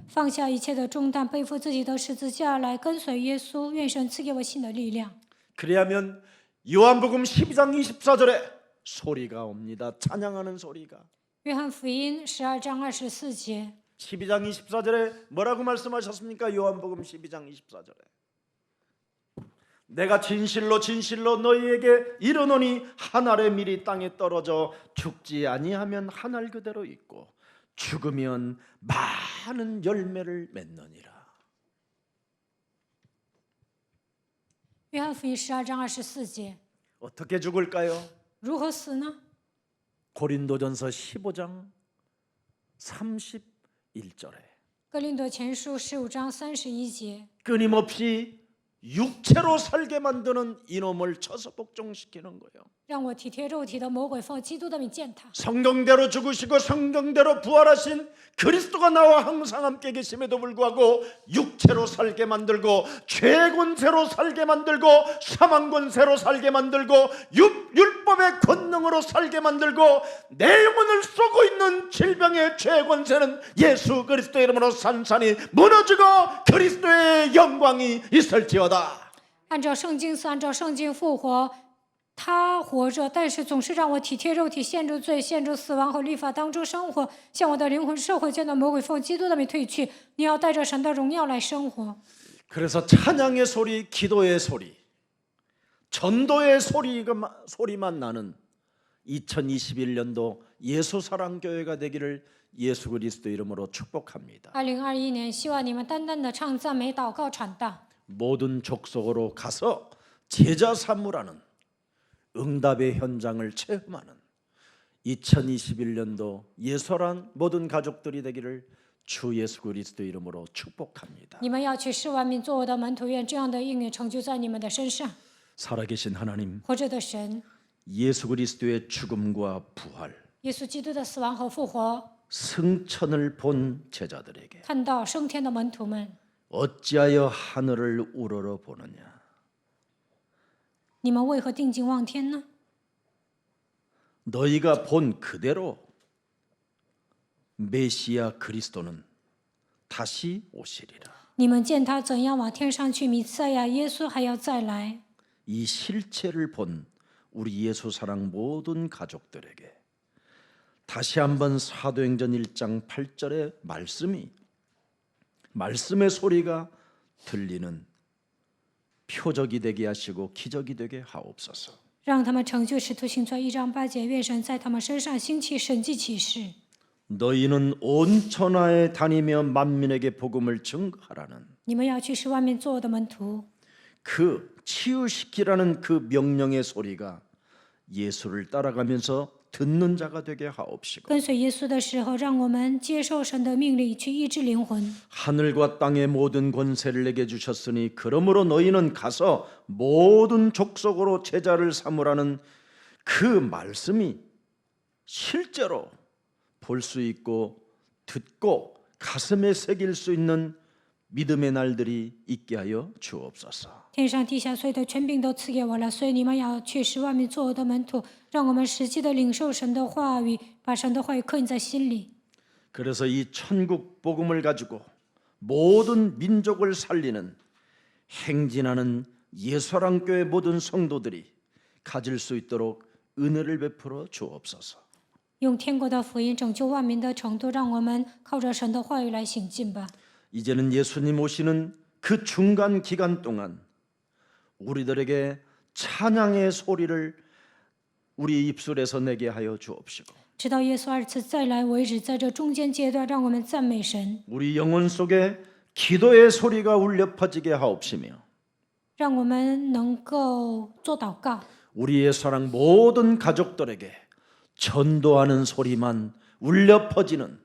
放下一切的重担，背负自己的十字架来跟随耶稣。愿神赐给我新的力量。 그래야면 요한복음 12장 24절에 소리가 옵니다. 찬양하는 소리가. 约翰福音12章24节， 12장 24절에 뭐라고 말씀하셨습니까? 요한복음 12장 24절에 내가 진실로 진실로 너희에게 이르노니 한 알의 밀이 땅에 떨어져 죽지 아니하면 한 알 그대로 있고 죽으면 많은 열매를 맺느니라. 约翰福音12章24节， 어떻게 죽을까요? 如何死呢？ 고린도전서 15장 31절에 哥林多前书15章31节， 끊임없이 육체로 살게 만드는 이놈을 쳐서 복종시키는 거예요. 让我体贴肉体的魔鬼奉基督的名践踏。 성경대로 죽으시고 성경대로 부활하신 그리스도가 나와 항상 함께 계심에도 불구하고 육체로 살게 만들고 죄권세로 살게 만들고 사망권세로 살게 만들고 율법의 권능으로 살게 만들고 내 영혼을 쏘고 있는 질병의 죄권세는 예수 그리스도의 이름으로 산산이 무너지고 그리스도의 영광이 있을지어다. 按照圣经死，按照圣经复活。 他活着，但是总是让我体贴肉体，陷入罪，陷入死亡和律法当中生活，向我的灵魂社会见到魔鬼奉基督的名退去。你要带着神的荣耀来生活。 그래서 찬양의 소리, 기도의 소리, 전도의 소리만 나는 2021년도 예수사랑교회가 되기를 예수 그리스도 이름으로 축복합니다. 2021年，希望你们单单的唱赞美、祷告、传道， 모든 족속으로 가서 제자 삼으라는 응답의 현장을 체험하는 2021년도 예수란 모든 가족들이 되기를 주 예수 그리스도 이름으로 축복합니다. 你们要去世万民做我的门徒，愿这样的应允成就在你们的身上。 살아계신 하나님, 活着的神， 예수 그리스도의 죽음과 부활, 耶稣基督的死亡和复活， 승천을 본 제자들에게 看到升天的门徒们， 어찌하여 하늘을 우러러 보느냐? 你们为何定睛望天呢？ 너희가 본 그대로 메시아 그리스도는 다시 오시리라. 你们见他怎样往天上去，弥赛亚耶稣还要再来。 이 실체를 본 우리 예수 사랑 모든 가족들에게 다시 한번 사도행전 1장 8절의 말씀의 소리가 들리는 표적이 되게 하시고 기적이 되게 하옵소서. 让他们成就使徒行传1章8节，愿神在他们身上兴起神迹奇事。 너희는 온 천하에 다니며 만민에게 복음을 증거하라는 你们要去使万民做我的门徒。 그 치유시키라는 그 명령의 소리가 예수를 따라가면서 듣는 자가 되게 하옵시고 跟随耶稣的时候，让我们接受神的命令，去医治灵魂。 하늘과 땅의 모든 권세를 내게 주셨으니 그러므로 너희는 가서 모든 족속으로 제자를 삼으라는 그 말씀이 실제로 볼 수 있고 듣고 가슴에 새길 수 있는 믿음의 날들이 있게 하여 주옵소서. 天上地下所有的权柄都赐给我了，所以你们要去使万民做我的门徒，让我们实际的领受神的话语，把神的话语刻印在心里。 그래서 이 천국 복음을 가지고 모든 민족을 살리는 행진하는 예수사랑교회 모든 성도들이 가질 수 있도록 은혜를 베풀어 주옵소서. 用天国的福音拯救万民的程度，让我们靠着神的话语来行进吧。 이제는 예수님 오시는 그 중간 기간 동안 우리들에게 찬양의 소리를 우리 입술에서 내게 하여 주옵시고 直到耶稣二次再来为止，在这中间阶段，让我们赞美神， 우리 영혼 속에 기도의 소리가 울려 퍼지게 하옵시며 让我们能够做祷告， 우리의 사랑 모든 가족들에게 전도하는 소리만 울려 퍼지는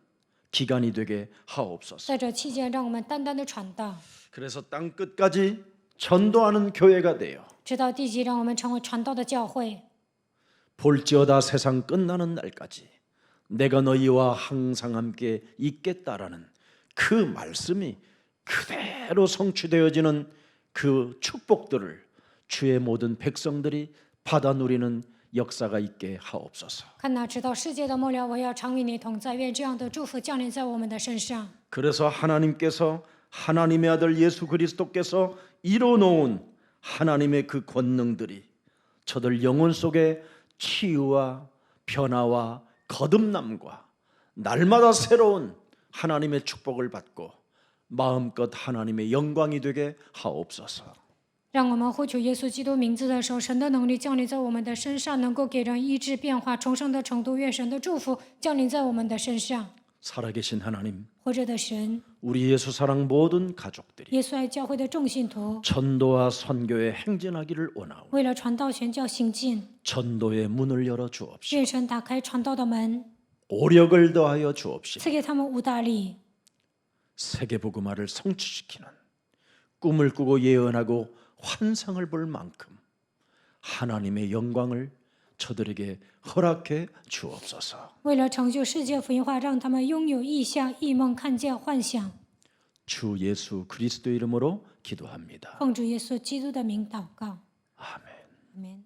기간이 되게 하옵소서. 在这期间，让我们单单的传道， 그래서 땅 끝까지 전도하는 교회가 되어 直到地极让我们成为传道的教会。 볼지어다 세상 끝나는 날까지 내가 너희와 항상 함께 있겠다라는 그 말씀이 그대로 성취되어지는 그 축복들을 주의 모든 백성들이 받아 누리는 역사가 있게 하옵소서. 看哪，直到世界的末了，我要常与你同在。愿这样的祝福降临在我们的身上。 그래서 하나님께서 하나님의 아들 예수 그리스도께서 이뤄놓은 하나님의 그 권능들이 저들 영혼 속에 치유와 변화와 거듭남과 날마다 새로운 하나님의 축복을 받고 마음껏 하나님의 영광이 되게 하옵소서. 让我们呼求耶稣基督名字的时候，神的能力降临在我们的身上，能够给人医治、变化、重生的程度。愿神的祝福降临在我们的身上。 살아계신 하나님, 活着的神， 우리 예수 사랑 모든 가족들이 耶稣爱教会的众信徒， 전도와 선교에 행진하기를 원하오. 为了传道宣教行进， 전도의 문을 열어 주옵시고 愿神打开传道的门， 오력을 더하여 주옵시고 赐给他们无大力， 세계복음화를 성취시키는 꿈을 꾸고 예언하고 환상을 볼 만큼 하나님의 영광을 저들에게 허락해 주옵소서. 为了成就世界福音化，让他们拥有异象、异梦、看见、幻想。 주 예수 그리스도 이름으로 기도합니다. 奉主耶稣基督的名祷告， 아멘. 阿门。